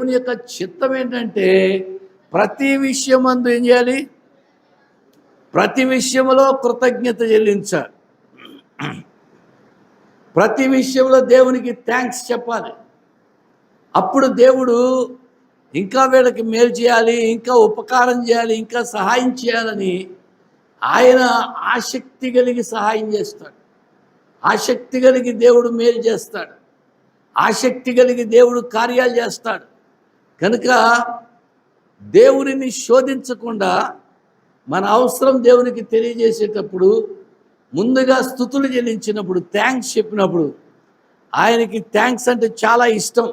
దేవుని యొక్క చిత్తం ఏంటంటే ప్రతి విషయమందు ఏం చేయాలి? ప్రతి విషయంలో కృతజ్ఞత చెల్లించాలి. ప్రతి విషయంలో దేవునికి థ్యాంక్స్ చెప్పాలి. అప్పుడు దేవుడు ఇంకా వీళ్ళకి మేలు చేయాలి, ఇంకా ఉపకారం చేయాలి, ఇంకా సహాయం చేయాలని ఆయన ఆసక్తి కలిగి సహాయం చేస్తాడు. ఆసక్తి కలిగి దేవుడు మేలు చేస్తాడు. ఆసక్తి కలిగి దేవుడు కార్యాలు చేస్తాడు. కనుక దేవుడిని శోధించకుండా మన అవసరం దేవునికి తెలియజేసేటప్పుడు ముందుగా స్తుతులు చెల్లించినప్పుడు, థ్యాంక్స్ చెప్పినప్పుడు, ఆయనకి థ్యాంక్స్ అంటే చాలా ఇష్టం,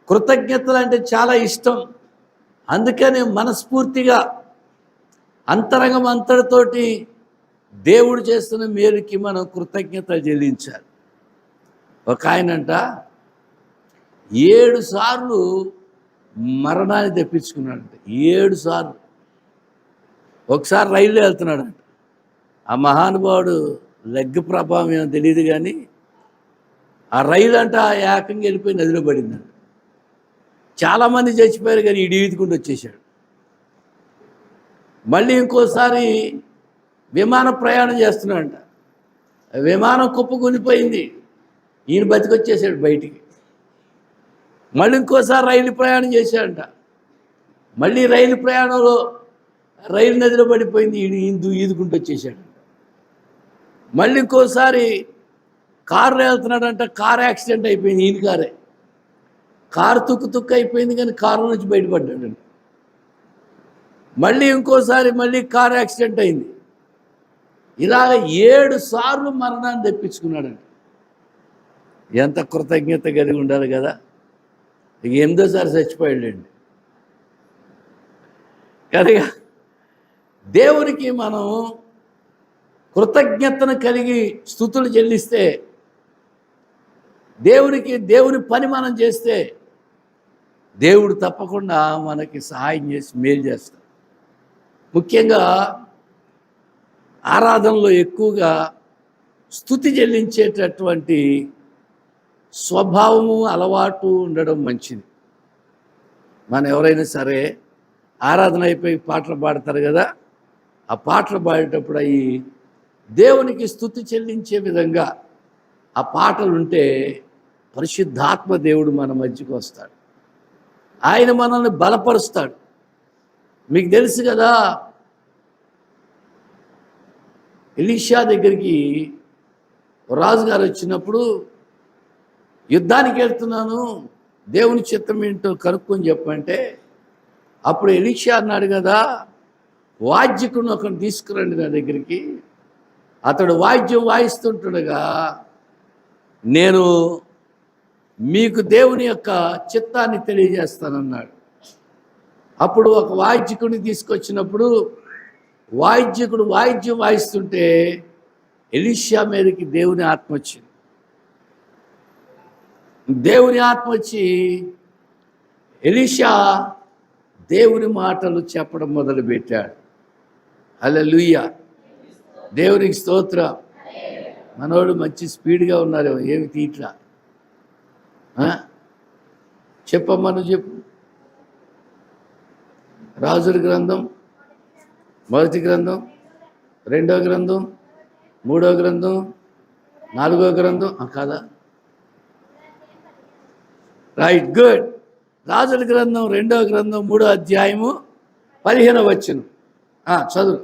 కృతజ్ఞతలు అంటే చాలా ఇష్టం. అందుకని మనస్ఫూర్తిగా అంతరంగం అంతటితోటి దేవుడు చేస్తున్న మేలుకి మనం కృతజ్ఞతలు చెల్లించాలి. ఒక ఆయనంట 7 సార్లు మరణాన్ని తెప్పించుకున్నాడంట. 7 సార్లు. ఒకసారి రైల్లో వెళ్తున్నాడంట. ఆ మహానుభావుడు లెగ్ ప్రభావం ఏమో తెలియదు కానీ ఆ రైలు అంట ఏకంగా వెళ్ళిపోయి నదిలో పడిందంట. చాలామంది చచ్చిపోయారు కానీ ఈదుకుంటూ వచ్చేసాడు. మళ్ళీ ఇంకోసారి విమాన ప్రయాణం చేస్తున్నాడంట. విమానం కుప్పకూలిపోయింది. ఈయన బతికొచ్చేసాడు బయటికి. మళ్ళీ ఇంకోసారి రైలు ప్రయాణం చేశాడంట. మళ్ళీ రైలు ప్రయాణంలో రైలు నదిలో పడిపోయింది. ఈదుకుంటూ వచ్చేసాడు. మళ్ళీ ఇంకోసారి కారులో వెళ్తున్నాడంట. కారు యాక్సిడెంట్ అయిపోయింది. ఈయన కారే. కారు తుక్కు అయిపోయింది కానీ కారు నుంచి బయటపడ్డాడంట. మళ్ళీ ఇంకోసారి మళ్ళీ కారు యాక్సిడెంట్ అయింది. ఇలాగ 7 సార్లు మరణాన్ని తెప్పించుకున్నాడంట. ఎంత కృతజ్ఞత కలిగి ఉండాలి కదా. ఇక 8వ సారి చచ్చిపోయాడండి. కనుక దేవునికి మనం కృతజ్ఞతను కలిగి స్తుతులు చెల్లిస్తే, దేవుని పని మనం చేస్తే దేవుడు తప్పకుండా మనకి సహాయం చేసి మేలు చేస్తాడు. ముఖ్యంగా ఆరాధనలో ఎక్కువగా స్తుతి చెల్లించేటటువంటి స్వభావము, అలవాటు ఉండడం మంచిది. మనం ఎవరైనా సరే ఆరాధన అయిపోయి పాటలు పాడతారు కదా, ఆ పాటలు పాడేటప్పుడు అవి దేవునికి స్తుతి చెల్లించే విధంగా ఆ పాటలు ఉంటే పరిశుద్ధాత్మ దేవుడు మన మధ్యకు వస్తాడు. ఆయన మనల్ని బలపరుస్తాడు. మీకు తెలుసు కదా, ఎలీషా దగ్గరికి రాజుగారు వచ్చినప్పుడు యుద్ధానికి వెళ్తున్నాను, దేవుని చిత్తం ఏంటో కనుక్కొని చెప్పంటే, అప్పుడు ఎలీషా అన్నాడు కదా, వాద్యకుని ఒకరిని తీసుకురండి నా దగ్గరికి. అతడు వాద్యం వాయిస్తుంటుండగా నేను మీకు దేవుని యొక్క చిత్తాన్ని తెలియజేస్తానన్నాడు. అప్పుడు ఒక వాయిద్యకుడిని తీసుకొచ్చినప్పుడు వాయిద్యకుడు వాయిద్యం వాయిస్తుంటే ఎలీషా మీదకి దేవుని ఆత్మ వచ్చింది. దేవుని ఆత్మ వచ్చి ఎలీషా దేవుని మాటలు చెప్పడం మొదలుపెట్టాడు. హల్లెలూయా, దేవునికి స్తోత్రం. మనోడు మంచి స్పీడ్గా ఉన్నారు, ఏమి తీట్లా. చెప్పమ్మా, నువ్వు చెప్పు. రాజుల గ్రంథం 1వ గ్రంథం, 2వ గ్రంథం, 3వ గ్రంథం, 4వ గ్రంథం కాదా? Right, good. రాజుల గ్రంథం 2వ గ్రంథం 3వ అధ్యాయము 15వ వచనం చదువు.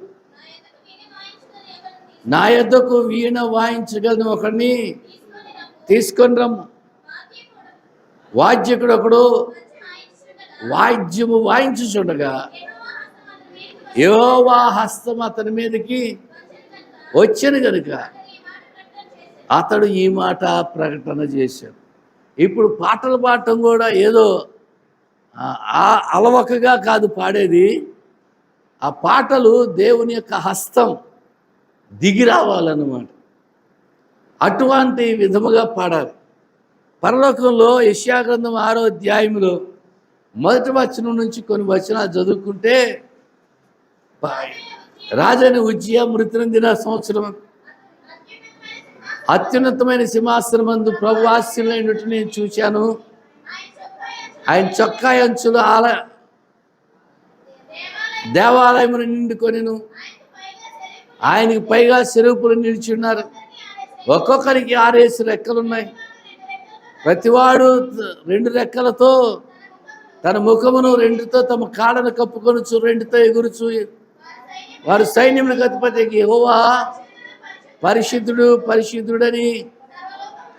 నా యొద్దకు వీణ వాయించగలను ఒకడిని తీసుకొని రమ్ము. వాద్యకుడు ఒకడు వాద్యము వాయించుచుండగా యెహోవా హస్తం అతని మీదకి వచ్చాను కనుక అతడు ఈ మాట ప్రకటన చేశాడు. ఇప్పుడు పాటలు పాడటం కూడా ఏదో అలవకగా కాదు పాడేది. ఆ పాటలు దేవుని యొక్క హస్తం దిగి రావాలన్నమాట. అటువంటి విధముగా పాడాలి. పరలోకంలో యెషయా గ్రంథం 6వ అధ్యాయంలో 1వ వచనం నుంచి కొన్ని వచనాలు చదువుకుంటే, రాజైన ఉజ్జియా మృతి నొందిన సంవత్సరం అత్యున్నతమైన సింహాసనమందు ప్రభువాస్యులైనట్టు నేను చూశాను. ఆయన చొక్కా అంచులు దేవాలయమును నిండుకొనిను. ఆయనకి పైగా సెరుపులు నిలిచి ఉన్నారు. ఒక్కొక్కరికి 6 రెక్కలున్నాయి. ప్రతివాడు 2 రెక్కలతో తన ముఖమును 2తో తమ కాళ్ళను కప్పుకొనుచు 2తో ఎగురుచు వారు సైన్యములకు అధిపతి యెహోవా పరిశుద్ధుడు పరిశుద్ధుడని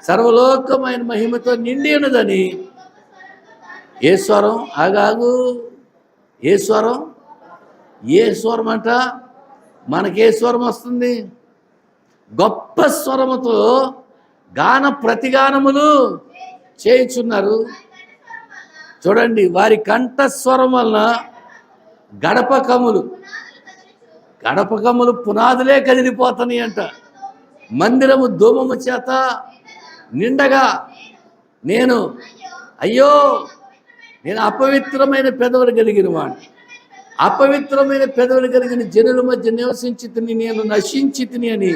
సర్వలోకమైన మహిమతో నిండి ఉన్నదని. ఏ స్వరం? ఆగాగు. ఏ స్వరం? ఏ స్వరం అంట? మనకే స్వరం వస్తుంది? గొప్ప స్వరముతో గాన ప్రతిగానములు చేయుచున్నారు. చూడండి, వారి కంఠస్వరం వలన గడపకములు పునాదులే కదిలిపోతాయి అంట. మందిరము ధూమము చేత నిండగా అయ్యో నేను అపవిత్రమైన పెదవులు కలిగిన వాడిని, అపవిత్రమైన పెదవులు కలిగిన జనుల మధ్య నివసించి తిని నేను నశించి తిని అని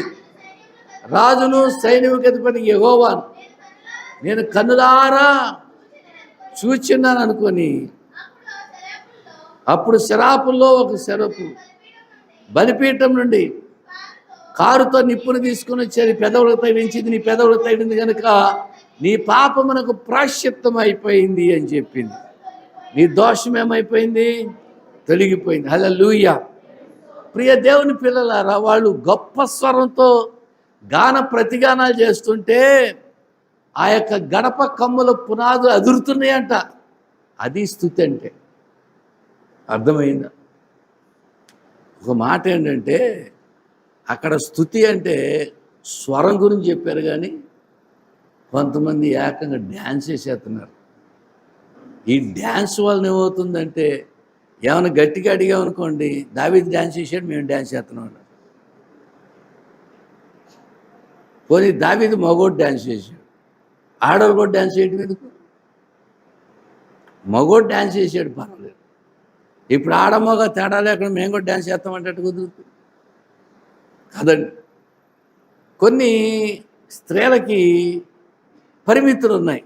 రాజును సైన్యములకు అధిపతి యెహోవాను నేను కన్నులారా చూచున్నాను అనుకొని, అప్పుడు శరాపుల్లో ఒక శరపు బలిపీఠం నుండి కారుతో నిప్పును తీసుకుని వచ్చి పెదవులకు తగిలించింది. నీ పెదవులకు తగిలింది కనుక నీ పాపమునకు ప్రాశ్చిత్తం అయిపోయింది అని చెప్పింది. నీ దోషం ఏమైపోయింది? తొలగిపోయింది. హల్లెలూయా. ప్రియ దేవుని పిల్లలారా, వాళ్ళు గొప్ప స్వరంతో గాన ప్రతిగానాలు చేస్తుంటే ఆ యొక్క గడప కమ్ముల పునాదులు అదురుతున్నాయంట. అది స్తుతి అంటే. అర్థమైందా? ఒక మాట ఏంటంటే, అక్కడ స్తుతి అంటే స్వరం గురించి చెప్పారు, కానీ కొంతమంది ఏకంగా డ్యాన్స్ చేసేస్తున్నారు. ఈ డ్యాన్స్ వలన ఏమవుతుందంటే, ఏమైనా గట్టిగా అడిగామనుకోండి, దావీదు డ్యాన్స్ చేసాడు మేము డ్యాన్స్ చేస్తున్నాం. పోనీ దావీదు మగోడు డ్యాన్స్ చేశాడు, ఆడవాళ్ళు కూడా డ్యాన్స్ చేయడం ఎందుకు? మగోడు డ్యాన్స్ చేసాడు, పర్వాలేదు. ఇప్పుడు ఆడమగ తేడా లేకుండా మేము కూడా డ్యాన్స్ చేస్తామంటే కుదురుతుంది కదండి. కొన్ని స్త్రీలకి పరిమితులు ఉన్నాయి.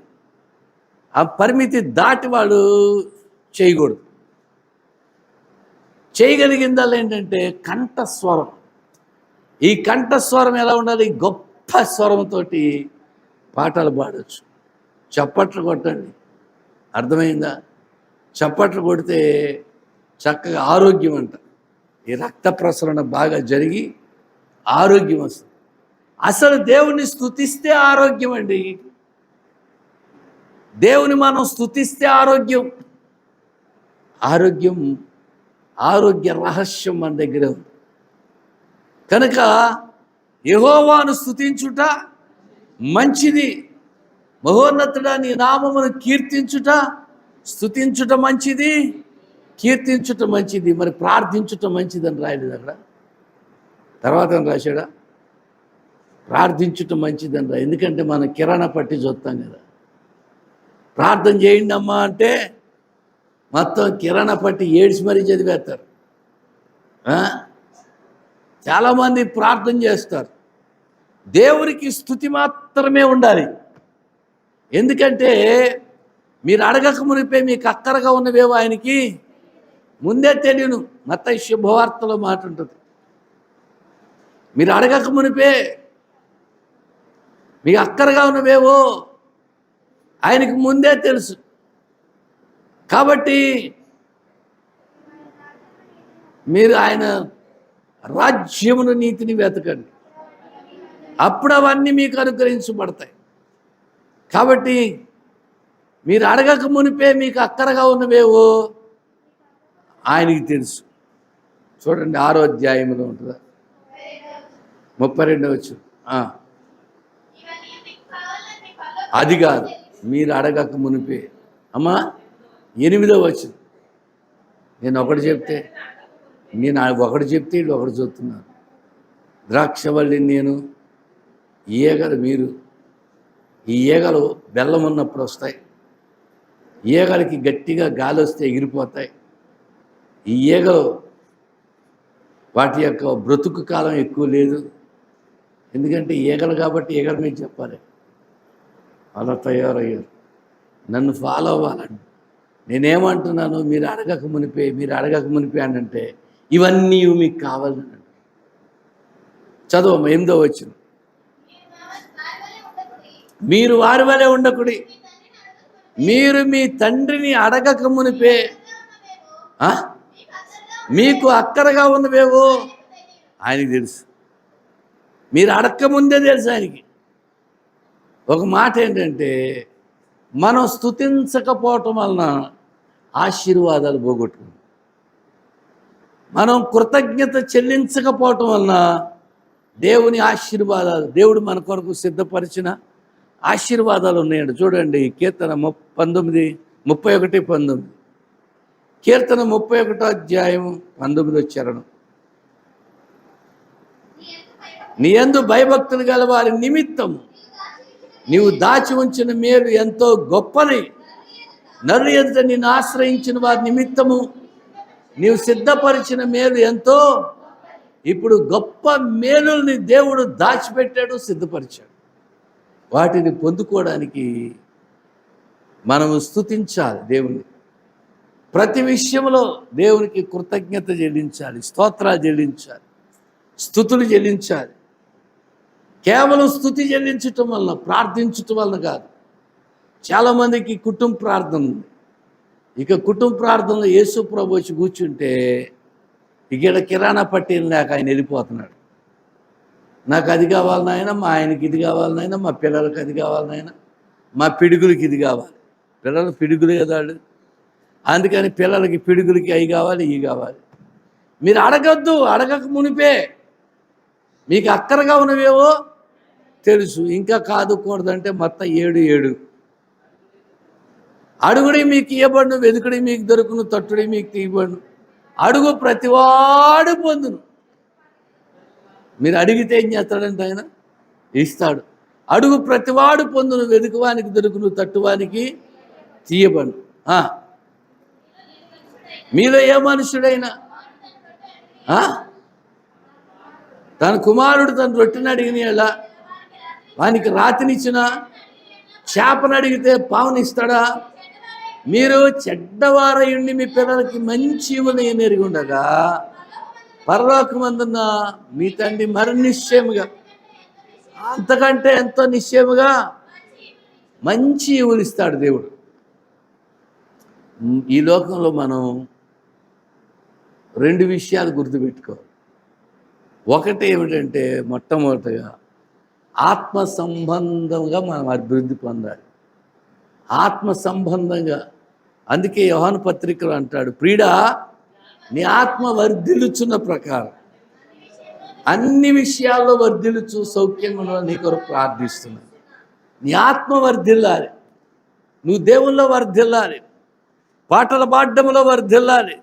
ఆ పరిమితి దాటి వాళ్ళు చేయకూడదు. చేయగలిగిందల్లా ఏంటంటే కంఠస్వరం. ఈ కంఠస్వరం ఎలా ఉండాలి? గొప్ప స్వరంతో పాటలు పాడవచ్చు. చప్పట్లు కొట్టండి. అర్థమైందా? చప్పట్లు కొడితే చక్కగా ఆరోగ్యం అంట. ఈ రక్త ప్రసరణ బాగా జరిగి ఆరోగ్యం వస్తుంది. అసలు దేవుని స్తుతిస్తే ఆరోగ్యం అండి. దేవుని మనం స్తుతిస్తే ఆరోగ్యం. ఆరోగ్య రహస్యం మన దగ్గర ఉంది. కనుక యెహోవాను స్తుతించుట మంచిది, మహోన్నతుడా నీ నామమును కీర్తించుట, స్తుతించుట మంచిది, కీర్తించుట మంచిది. మరి ప్రార్థించుట మంచిదని రాయలేదు అక్కడ. తర్వాత రాశాడా? ప్రార్థించుట మంచిదని రా. ఎందుకంటే మనం కిరాణా పట్టి చూస్తాం కదా. ప్రార్థన చేయండి అమ్మా అంటే మొత్తం కిరాణా పట్టి ఏడ్చి మరీ చదివేస్తారు. చాలామంది ప్రార్థన చేస్తారు. దేవునికి స్తుతి మాత్రమే ఉండాలి. ఎందుకంటే మీరు అడగక మునిపే మీకు అక్కరగా ఉన్నవేవో ఆయనకి ముందే తెలియను. మత్తయి శుభవార్తలో మాట ఉంటుంది. మీరు అడగక మునిపే మీకు అక్కరగా ఉన్నవేవో ఆయనకు ముందే తెలుసు. కాబట్టి మీరు ఆయన రాజ్యమును నీతిని వెతకండి, అప్పుడు అవన్నీ మీకు అనుగ్రహించబడతాయి. కాబట్టి మీరు అడగక మునిపే మీకు అక్కరగా ఉన్నవేవో ఆయనకి తెలుసు. చూడండి 6వ అధ్యాయంలో ఉంటుందా, 32వ వచనం. అది కాదు, మీరు అడగక మునిపే. అమ్మా 8వ వచనం. నేను ఒకటి చెప్తే వీళ్ళు ఒకటి చూస్తున్నారు. ద్రాక్షవల్లి నేను, ఈగలు మీరు. ఈ ఈగలు బెల్లం ఉన్నప్పుడు వస్తాయి. ఈగలకి గట్టిగా గాలి వస్తే ఎగిరిపోతాయి. ఈ ఈగలు వాటి యొక్క బ్రతుకు కాలం ఎక్కువ లేదు. ఎందుకంటే ఈగలు కాబట్టి ఈగల మీద చెప్పాలి. అలా తయారయ్యారు. నన్ను ఫాలో అవ్వాలండి. నేనేమంటున్నాను, మీరు అడగక మునిపే అని అంటే ఇవన్నీ మీకు కావాలని. చదువు 8వ వచనం. మీరు వారి వలె ఉండకుడి, మీరు మీ తండ్రిని అడగక మునిపే మీకు అక్కరగా ఉన్నవేవో ఆయనకి తెలుసు. మీరు అడక్క ముందే తెలుసు ఆయనకి. ఒక మాట ఏంటంటే, మనం స్తుతించకపోవటం వలన ఆశీర్వాదాలు పోగొట్టుకుంటాం. మనం కృతజ్ఞత చెల్లించకపోవటం వలన దేవుని ఆశీర్వాదాలు, దేవుడు మన కొరకు సిద్ధపరిచిన ఆశీర్వాదాలు ఉన్నాయండి. చూడండి, కీర్తన 31:19. కీర్తన 31వ అధ్యాయం 19వ చరణం. నీ యందు భయభక్తులు గల వారి నిమిత్తం నీవు దాచి ఉంచిన మేలు ఎంతో గొప్పది. నరుని ఎదుట నిన్ను ఆశ్రయించిన వారి నిమిత్తము నీవు సిద్ధపరిచిన మేలు ఎంతో. ఇప్పుడు గొప్ప మేలుల్ని దేవుడు దాచిపెట్టాడు, సిద్ధపరిచాడు. వాటిని పొందుకోవడానికి మనము స్తుతించాలి దేవుని. ప్రతి విషయంలో దేవునికి కృతజ్ఞత చెల్లించాలి, స్తోత్రాలు చెల్లించాలి, స్తుతులు చెల్లించాలి. కేవలం స్తుతి చెల్లించటం వలన, ప్రార్థించటం వలన కాదు. చాలామందికి కుటుంబ ప్రార్థన ఉంది. ఇక కుటుంబ ప్రార్థనలో యేసు ప్రభు వచ్చి కూర్చుంటే ఇక్కడ కిరాణా పట్టీలు లేక ఆయన వెళ్ళిపోతున్నాడు. నాకు అది కావాలి నాయన, మా ఆయనకి ఇది కావాలి నాయన, మా పిల్లలకి అది కావాలి నాయన, మా పిడుగులకి ఇది కావాలి. పిల్లలు పిడుగులు కదా, అందుకని పిల్లలకి పిడుగులకి అవి కావాలి, ఇవి కావాలి. మీరు అడగద్దు, అడగక మునిపే మీకు అక్కరగా ఉన్నవేవో తెలుసు. ఇంకా కాదుకూడదంటే మొత్తం 7 అడుగుడి మీకు ఇవ్వబడును, వెదుకుడి మీకు దొరుకును, తట్టుడి మీకు తీయబడును. అడుగు ప్రతివాడు పొందును. మీరు అడిగితే ఏం చేస్తాడంటే ఆయన ఇస్తాడు. అడుగు ప్రతివాడు పొందును, వెదుకువానికి దొరుకును, తట్టువానికి తీయబడును. మీలో ఏ మనుషుడైనా తన కుమారుడు తన రొట్టెని అడిగిన ఎలా వానికి రాతినిచ్చిన, చేపను అడిగితే పావునిస్తాడా? మీరు చెడ్డవారయుండి మీ పిల్లలకి మంచి ఇవ్వని ఎరిగి ఉండగా పరలోకమందున్న మీ తండ్రి మరి నిశ్చయముగా, అంతకంటే ఎంతో నిశ్చయముగా మంచి ఇవులు ఇస్తాడు దేవుడు. ఈ లోకంలో మనం 2 విషయాలు గుర్తుపెట్టుకోవాలి. ఒకటి ఏమిటంటే, మొట్టమొదటిగా ఆత్మ సంబంధంగా మనం అభివృద్ధి పొందాలి. ఆత్మ సంబంధంగా. అందుకే యోహాను పత్రికలో అంటాడు, ప్రియుడా నీ ఆత్మ వర్ధిల్లుచున్న ప్రకారం అన్ని విషయాల్లో వర్ధిల్లుచు సౌఖ్యంగా నీ కొరకు ప్రార్థిస్తున్నాను. నీ ఆత్మ వర్ధిల్లాలి, నువ్వు దేవుల్లో వర్ధిల్లాలి, పాటలు పాడడంలో వర్ధిల్లాలి,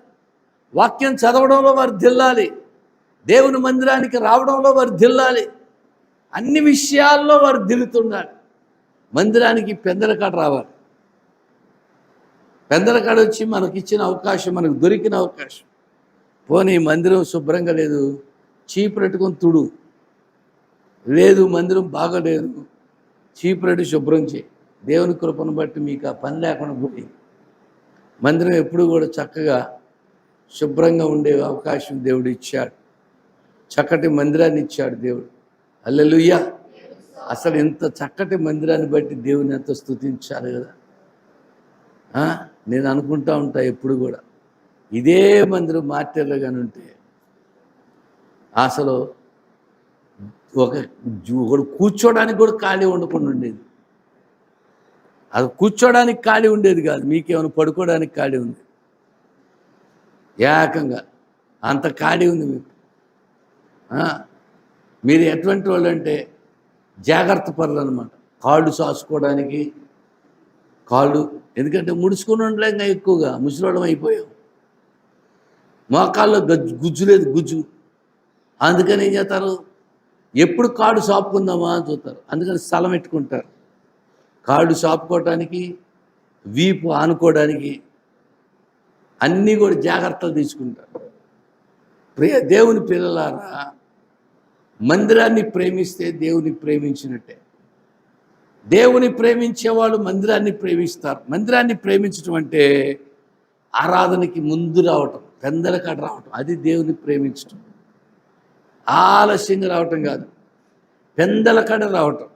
వాక్యం చదవడంలో వర్ధిల్లాలి, దేవుని మందిరానికి రావడంలో వర్ధిల్లాలి, అన్ని విషయాల్లో వర్ధిల్లుతుండాలి. మందిరానికి పెందలకాడ రావాలి. పెందలకాడ వచ్చి మనకి ఇచ్చిన అవకాశం, మనకు దొరికిన అవకాశం. పోనీ మందిరం శుభ్రంగా లేదు, చీపురెట్టుకొని తుడు. లేదు మందిరం బాగలేదు, చీపురెట్టు శుభ్రం చేయి. దేవుని కృపను బట్టి మీకు ఆ పని లేకుండా పోయి మందిరం ఎప్పుడు కూడా చక్కగా శుభ్రంగా ఉండే అవకాశం దేవుడు ఇచ్చాడు. చక్కటి మందిరాన్ని ఇచ్చాడు దేవుడు. హల్లెలూయా. అసలు ఇంత చక్కటి మందిరాన్ని బట్టి దేవుని ఎంతో స్తుతించాలి కదా. నేను అనుకుంటా ఉంటా ఎప్పుడు కూడా, ఇదే మందిరం మార్టెర్లో కానీ ఉంటే అసలు ఒకడు కూర్చోడానికి కూడా ఖాళీ ఉండకుండా ఉండేది. అది కూర్చోడానికి ఖాళీ ఉండేది కాదు, మీకేమైనా పడుకోవడానికి ఖాళీ ఉంది. ఏకంగా అంత ఖాళీ ఉంది మీకు. మీరు ఎటువంటి వాళ్ళు అంటే జాగ్రత్త పరులు అనమాట. కాళ్ళు చాసుకోవడానికి కాళ్ళు, ఎందుకంటే ముడుచుకుని ఉండలేక ఎక్కువగా ముసలోళ్ళం అయిపోయాం. మోకాల్లో గుజ్జు లేదు, గుజ్జు. అందుకని ఏం చేస్తారు, ఎప్పుడు కాళ్ళు చాపుకుందామా అని చూస్తారు. అందుకని స్థలం పెట్టుకుంటారు. కాళ్ళు చాపుకోవటానికి, వీపు ఆనుకోవడానికి అన్నీ కూడా జాగ్రత్తలు తీసుకుంటారు. దేవుని పిల్లలారా, మందిరాన్ని ప్రేమిస్తే దేవుని ప్రేమించినట్టే. దేవుని ప్రేమించేవాళ్ళు మందిరాన్ని ప్రేమిస్తారు. మందిరాన్ని ప్రేమించడం అంటే ఆరాధనకి ముందు రావటం, పెందలకాడ రావటం, అది దేవుని ప్రేమించటం. ఆలస్యంగా రావటం కాదు, పెందలకాడ రావటం.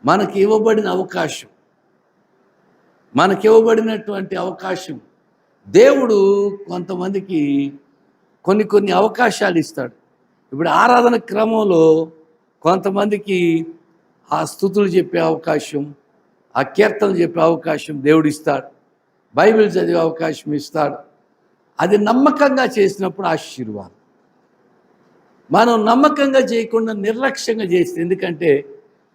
మనకి ఇవ్వబడిన అవకాశం, మనకివ్వబడినటువంటి అవకాశం, దేవుడు కొంతమందికి కొన్ని అవకాశాలు ఇస్తాడు. ఇప్పుడు ఆరాధన క్రమంలో కొంతమందికి ఆ స్తుతులు చెప్పే అవకాశం, ఆ కీర్తనలు చెప్పే అవకాశం దేవుడు ఇస్తాడు, బైబిల్ చదివే అవకాశం ఇస్తాడు. అది నమ్మకంగా చేసినప్పుడు ఆశీర్వాదం. మనం నమ్మకంగా చేయకుండా నిర్లక్ష్యంగా చేస్తే, ఎందుకంటే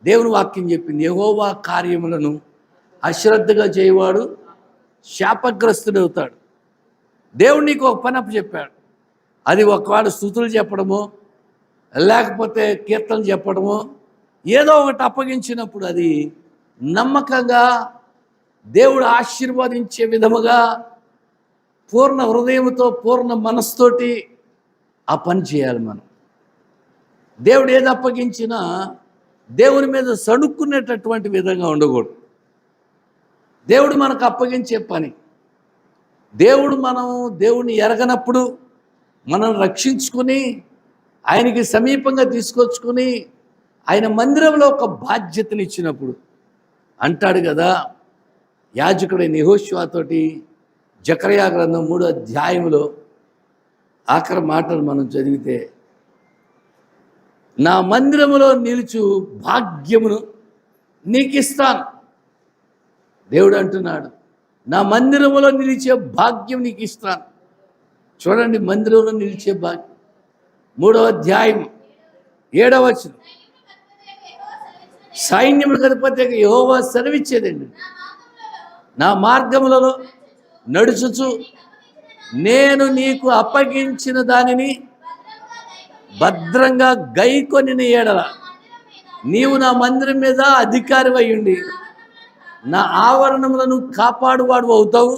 దేవుని వాక్యం చెప్పింది, యెహోవా కార్యములను అశ్రద్ధగా చేయవాడు శాపగ్రస్తుడవుతాడు. దేవుడు నీకు ఒక పని అప్పచెప్పాడు, అది ఒకవేళ స్తుతులు చెప్పడమో లేకపోతే కీర్తనలు చెప్పడమో ఏదో ఒకటి అప్పగించినప్పుడు అది నమ్మకంగా దేవుడు ఆశీర్వదించే విధముగా పూర్ణ హృదయంతో పూర్ణ మనస్సుతోటి ఆ పని చేయాలి. మనం దేవుడు ఏది అప్పగించినా దేవుని మీద సణుక్కునేటటువంటి విధంగా ఉండకూడదు. దేవుడు మనకు అప్పగించే పని, మనం దేవుడిని ఎరగనప్పుడు మనం రక్షించుకుని ఆయనకి సమీపంగా తీసుకొచ్చుకుని ఆయన మందిరంలో ఒక బాధ్యతని ఇచ్చినప్పుడు అంటాడు కదా యాజకుడైన యెహోషువతోటి, జకర్యా గ్రంథం 3వ అధ్యాయంలో ఆఖరి మాటలు మనం చదివితే, నా మందిరములో నిలుచు భాగ్యమును నీకు ఇస్తాను. దేవుడు అంటున్నాడు, నా మందిరములో నిలిచే భాగ్యం నీకు ఇస్తాను. చూడండి, మందిరంలో నిలిచే భాగ్యం. 3వ అధ్యాయం 7వ వచనం, సైన్యములకు అధిపతి యెహోవా సెలవిచ్చేదండి, నా మార్గములలో నడుచుచు నేను నీకు అప్పగించిన దానిని భద్రంగా గైకొనిన ఎడల నీవు నా మందిరం మీద అధికారి అయ్యుండి నా ఆవరణములను కాపాడువాడు అవుతావు,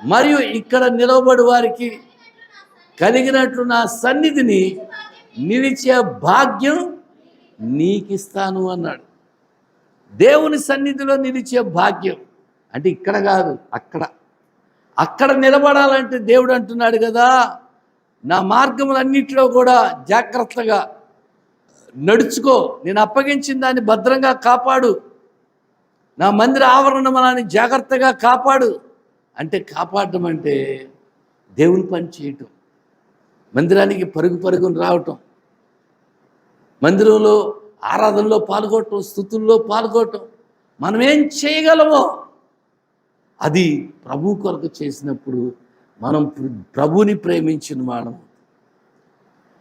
మరియు ఇక్కడ నిలబడి వారికి కలిగినట్లు నా సన్నిధిని నిలిచే భాగ్యం నీకిస్తాను అన్నాడు. దేవుని సన్నిధిలో నిలిచే భాగ్యం అంటే ఇక్కడ కాదు, అక్కడ నిలబడాలంటే దేవుడు అంటున్నాడు కదా, నా మార్గములన్నింటిలో కూడా జాగ్రత్తగా నడుచుకో, నేను అప్పగించిన దాన్ని భద్రంగా కాపాడు, నా మందిర ఆవరణమని జాగ్రత్తగా కాపాడు. అంటే కాపాడటం అంటే దేవుని పని చేయటం, మందిరానికి పరుగున రావటం, మందిరంలో ఆరాధనలో పాల్గొనటం, స్తుతుల్లో పాల్గొనటం. మనం ఏం చేయగలమో అది ప్రభు కొరకు చేసినప్పుడు మనం ప్రభుని ప్రేమించిన వాళ్ళం.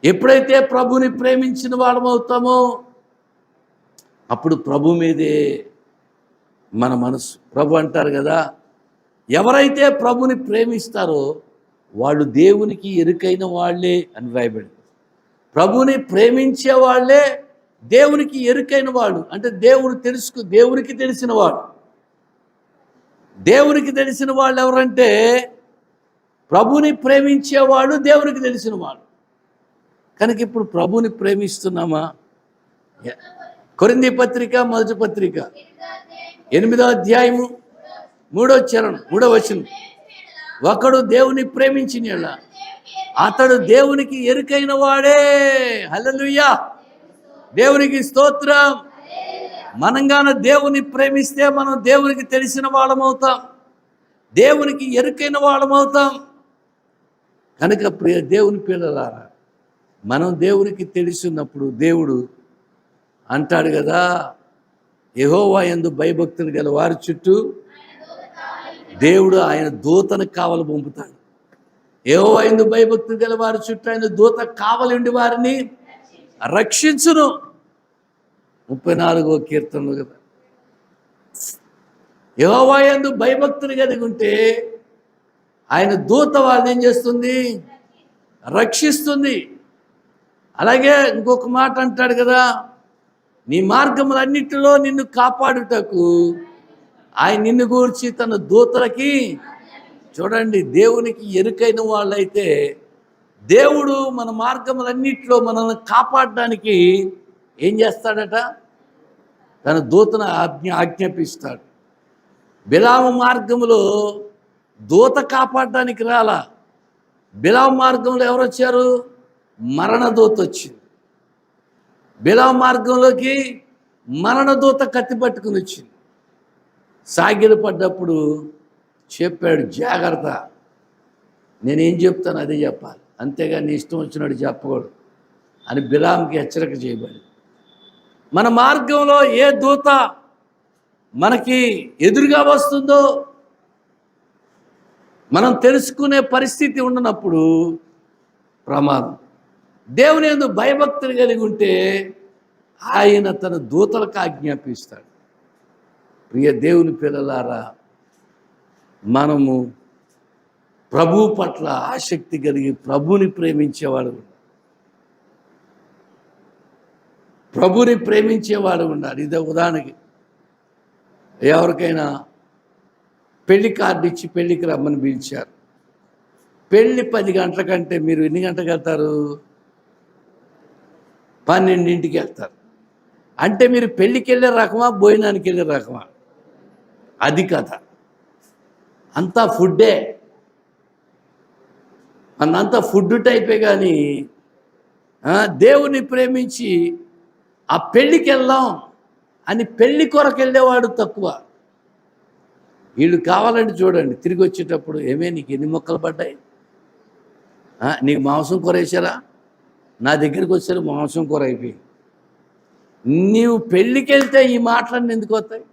ఎప్పుడైతే ప్రభుని ప్రేమించిన వాళ్ళం అవుతామో అప్పుడు ప్రభు మీదే మన మనసు. ప్రభు అంటారు కదా, ఎవరైతే ప్రభుని ప్రేమిస్తారో వాళ్ళు దేవునికి ఎరుకైన వాళ్ళే అని రాయబడింది. ప్రభుని ప్రేమించే వాళ్ళే దేవునికి ఎరుకైన వాళ్ళు. అంటే దేవునికి తెలిసిన వాడు. దేవునికి తెలిసిన వాళ్ళు ఎవరంటే ప్రభుని ప్రేమించేవాడు, దేవునికి తెలిసిన వాడు. కనుక ఇప్పుడు ప్రభుని ప్రేమిస్తున్నామా? కొరింథీ పత్రిక 1వ పత్రిక 8వ అధ్యాయము 3వ వచనం, ఒకడు దేవుని ప్రేమించిన అతడు దేవునికి ఎరుకైన వాడే. హల్లెలూయా, దేవునికి స్తోత్రం. మనంగాన దేవుని ప్రేమిస్తే మనం దేవునికి తెలిసిన వాళ్ళమవుతాం, దేవునికి ఎరుకైన వాళ్ళమవుతాం. కనుక ప్రియ దేవుని పిల్లలారా, మనం దేవునికి తెలిసినప్పుడు దేవుడు అంటాడు కదా, యెహోవా యందు భయభక్తులు గల వారి చుట్టూ దేవుడు ఆయన దూతను కావలి పంపుతాడు. యెహోవా యందు భయభక్తులు గల వారి చుట్టూ ఆయన దూత కావలి ఉండి వారిని రక్షించును. 34వ కీర్తనలో కదా, యెహోవా యందు భయభక్తులు కలిగి ఉంటే ఆయన దూత వాళ్ళని ఏం చేస్తుంది? రక్షిస్తుంది. అలాగే ఇంకొక మాట అంటాడు కదా, నీ మార్గములన్నిటిలో నిన్ను కాపాడుటకు ఆయన నిన్ను గూర్చి తన దూతలకి. చూడండి, దేవునికి ఎరుకైన వాళ్ళైతే దేవుడు మన మార్గములన్నిటిలో మనల్ని కాపాడడానికి ఏం చేస్తాడట? తన దూతను ఆజ్ఞాపిస్తాడు. బిలాము మార్గములో దూత కాపాడడానికి రాలా. బిలాం మార్గంలో ఎవరు వచ్చారు? మరణదూత వచ్చింది. బిలాం మార్గంలోకి మరణదూత కత్తి పట్టుకుని వచ్చింది. సాగిలు పడ్డప్పుడు చెప్పాడు, జాగ్రత్త, నేనేం చెప్తాను అదే చెప్పాలి, అంతేగాని ఇష్టం వచ్చినట్టు చెప్పకూడదు అని బిలాంకి హెచ్చరిక చేయబడి. మన మార్గంలో ఏ దూత మనకి ఎదురుగా వస్తుందో మనం తెలుసుకునే పరిస్థితి ఉండనప్పుడు ప్రమాదం. దేవుని యందు భయభక్తులు కలిగి ఉంటే ఆయన తన దూతలకు ఆజ్ఞాపిస్తాడు. ప్రియ దేవుని పిల్లలారా, మనము ప్రభు పట్ల ఆసక్తి కలిగి ప్రభుని ప్రేమించేవాడు ఉండాలి. ఇదే ఉదాహరణకి ఎవరికైనా పెళ్లి కార్డు ఇచ్చి పెళ్ళికి రమ్మని పిలిచారు. పెళ్ళి 10 గంటల కంటే మీరు ఎన్ని గంటలకు వెళ్తారు? 12ంటికి వెళ్తారు. అంటే మీరు పెళ్ళికి వెళ్ళే రకమా, భోజనానికి వెళ్ళే రకమా? అది కథ. అంతా ఫుడ్డే, అన్నంతా ఫుడ్ టైపే. కానీ దేవుని ప్రేమించి ఆ పెళ్ళికి వెళ్దాం అని పెళ్ళి కొరకు వెళ్ళేవాడు తక్కువ. వీళ్ళు కావాలంటే చూడండి, తిరిగి వచ్చేటప్పుడు, ఏమే నీకు ఎన్ని మొక్కలు పడ్డాయి, నీకు మాంసం కూర వేసారా, నా దగ్గరికి వచ్చారు మాంసం కూర అయిపోయింది. నీవు పెళ్ళికి వెళ్తే ఈ మాటలన్నీ ఎందుకు వస్తాయి?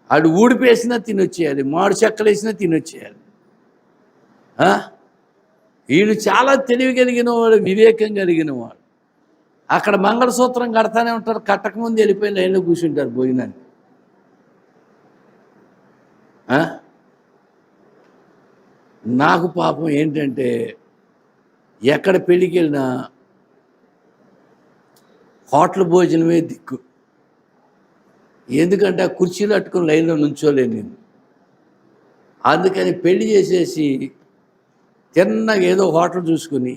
ఆడు ఊడిపేసినా తినొచ్చేయాలి, మామిడి చెక్కలు వేసినా తినొచ్చేయాలి. వీళ్ళు చాలా తెలివి కలిగిన వాడు, వివేకం కలిగిన వాడు. అక్కడ మంగళసూత్రం కడతానే ఉంటారు, కట్టకముందు వెళ్ళిపోయి లైన్లో కూర్చుంటారు భోజనానికి. నాకు పాపం ఏంటంటే, ఎక్కడ పెళ్ళికి వెళ్ళినా హోటల్ భోజనమే దిక్కు. ఎందుకంటే ఆ కుర్చీలు అట్టుకుని లైన్లో నుంచోలేను నేను. అందుకని పెళ్లి చేసేసి తిన్నగా ఏదో హోటల్ చూసుకుని,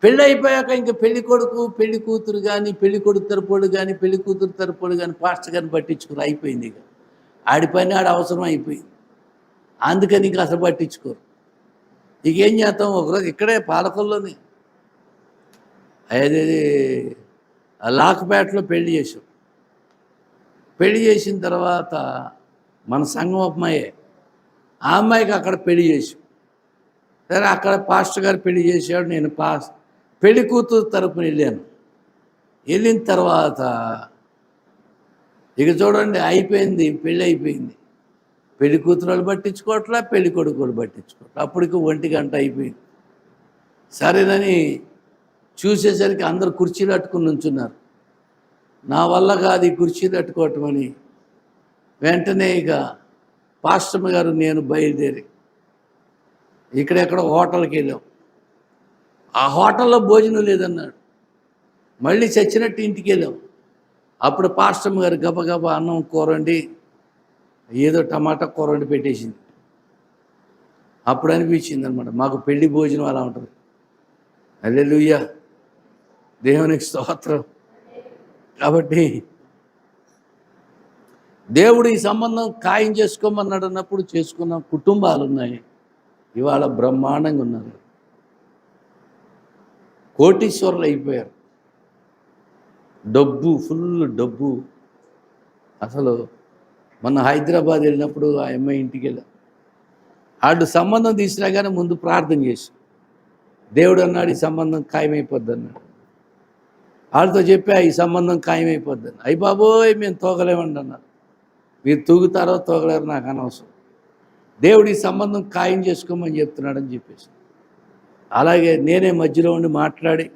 పెళ్ళి అయిపోయాక ఇంకా పెళ్లి కొడుకు పెళ్లి కూతురు కానీ, పెళ్లి కొడుకు తరపోడు కానీ, పెళ్లి కూతురు తరపోడు కానీ, పాస్టర్ గారిని పట్టించుకుని అయిపోయింది. ఇక ఆడి పని ఆడ అవసరం అయిపోయింది. అందుకని ఇంక అసలు పట్టించుకోరు. ఇక ఏం చేస్తాం, ఒకరోజు ఇక్కడే పాలకొల్లోని అదే లాక్పేటలో పెళ్లి చేసాం. పెళ్లి చేసిన తర్వాత మన సంఘం అమ్మాయే, ఆ అమ్మాయికి అక్కడ పెళ్లి చేసాం. సరే, అక్కడ పాస్టర్ గారు పెళ్లి చేశాడు, నేను పెళ్లి కూతురు తరపున వెళ్ళాను. వెళ్ళిన తర్వాత ఇక చూడండి, అయిపోయింది, పెళ్ళి అయిపోయింది. పెళ్లి కూతురు వాళ్ళు పట్టించుకోవట్లా, పెళ్లి కొడుకు వాళ్ళు పట్టించుకోవట్లా. అప్పటికి 1 గంట అయిపోయింది. సరేనని చూసేసరికి అందరు కుర్చీలు అట్టుకుని నుంచున్నారు. నా వల్ల కాదు ఈ కుర్చీలు అట్టుకోవటం అని వెంటనే ఇక పాస్టర్ గారు నేను బయలుదేరి ఇక్కడెక్కడ హోటల్కి వెళ్ళాం. ఆ హోటల్లో భోజనం లేదన్నాడు. మళ్ళీ చచ్చినట్టు ఇంటికి వెళ్ళాం. అప్పుడు పాస్టర్ గారు గబగబా అన్నం కూరండి, ఏదో టమాటా కూర వండి పెట్టేసింది. అప్పుడు అనిపించింది అనమాట, మాకు పెళ్లి భోజనం అలా ఉంటుంది. హల్లెలూయా, దేవునికి స్తోత్రం. కాబట్టి దేవుడు ఈ సంబంధం ఖాయం చేసుకోమన్నాడు అన్నప్పుడు చేసుకున్న కుటుంబాలు ఉన్నాయి. ఇవాళ బ్రహ్మాండంగా ఉన్నారు, కోటీశ్వరులు అయిపోయారు. డబ్బు, ఫుల్ డబ్బు. అసలు మొన్న హైదరాబాద్ వెళ్ళినప్పుడు ఆ అమ్మాయి ఇంటికి వెళ్ళా. వాళ్ళు సంబంధం తీసినా కానీ ముందు ప్రార్థన చేసి, దేవుడు అన్నాడు ఈ సంబంధం ఖాయమైపోద్ది అన్నాడు. వాళ్ళతో చెప్పా ఈ సంబంధం ఖాయమైపోద్ది అని. అయ్యి బాబోయ్ మేము తోగలేమండి అన్నారు. మీరు తూగుతారో తోగలేరో నాకు అనవసరం, దేవుడు ఈ సంబంధం ఖాయం చేసుకోమని చెప్తున్నాడని చెప్పేసి, అలాగే నేనే మధ్యలో ఉండి మాట్లాడి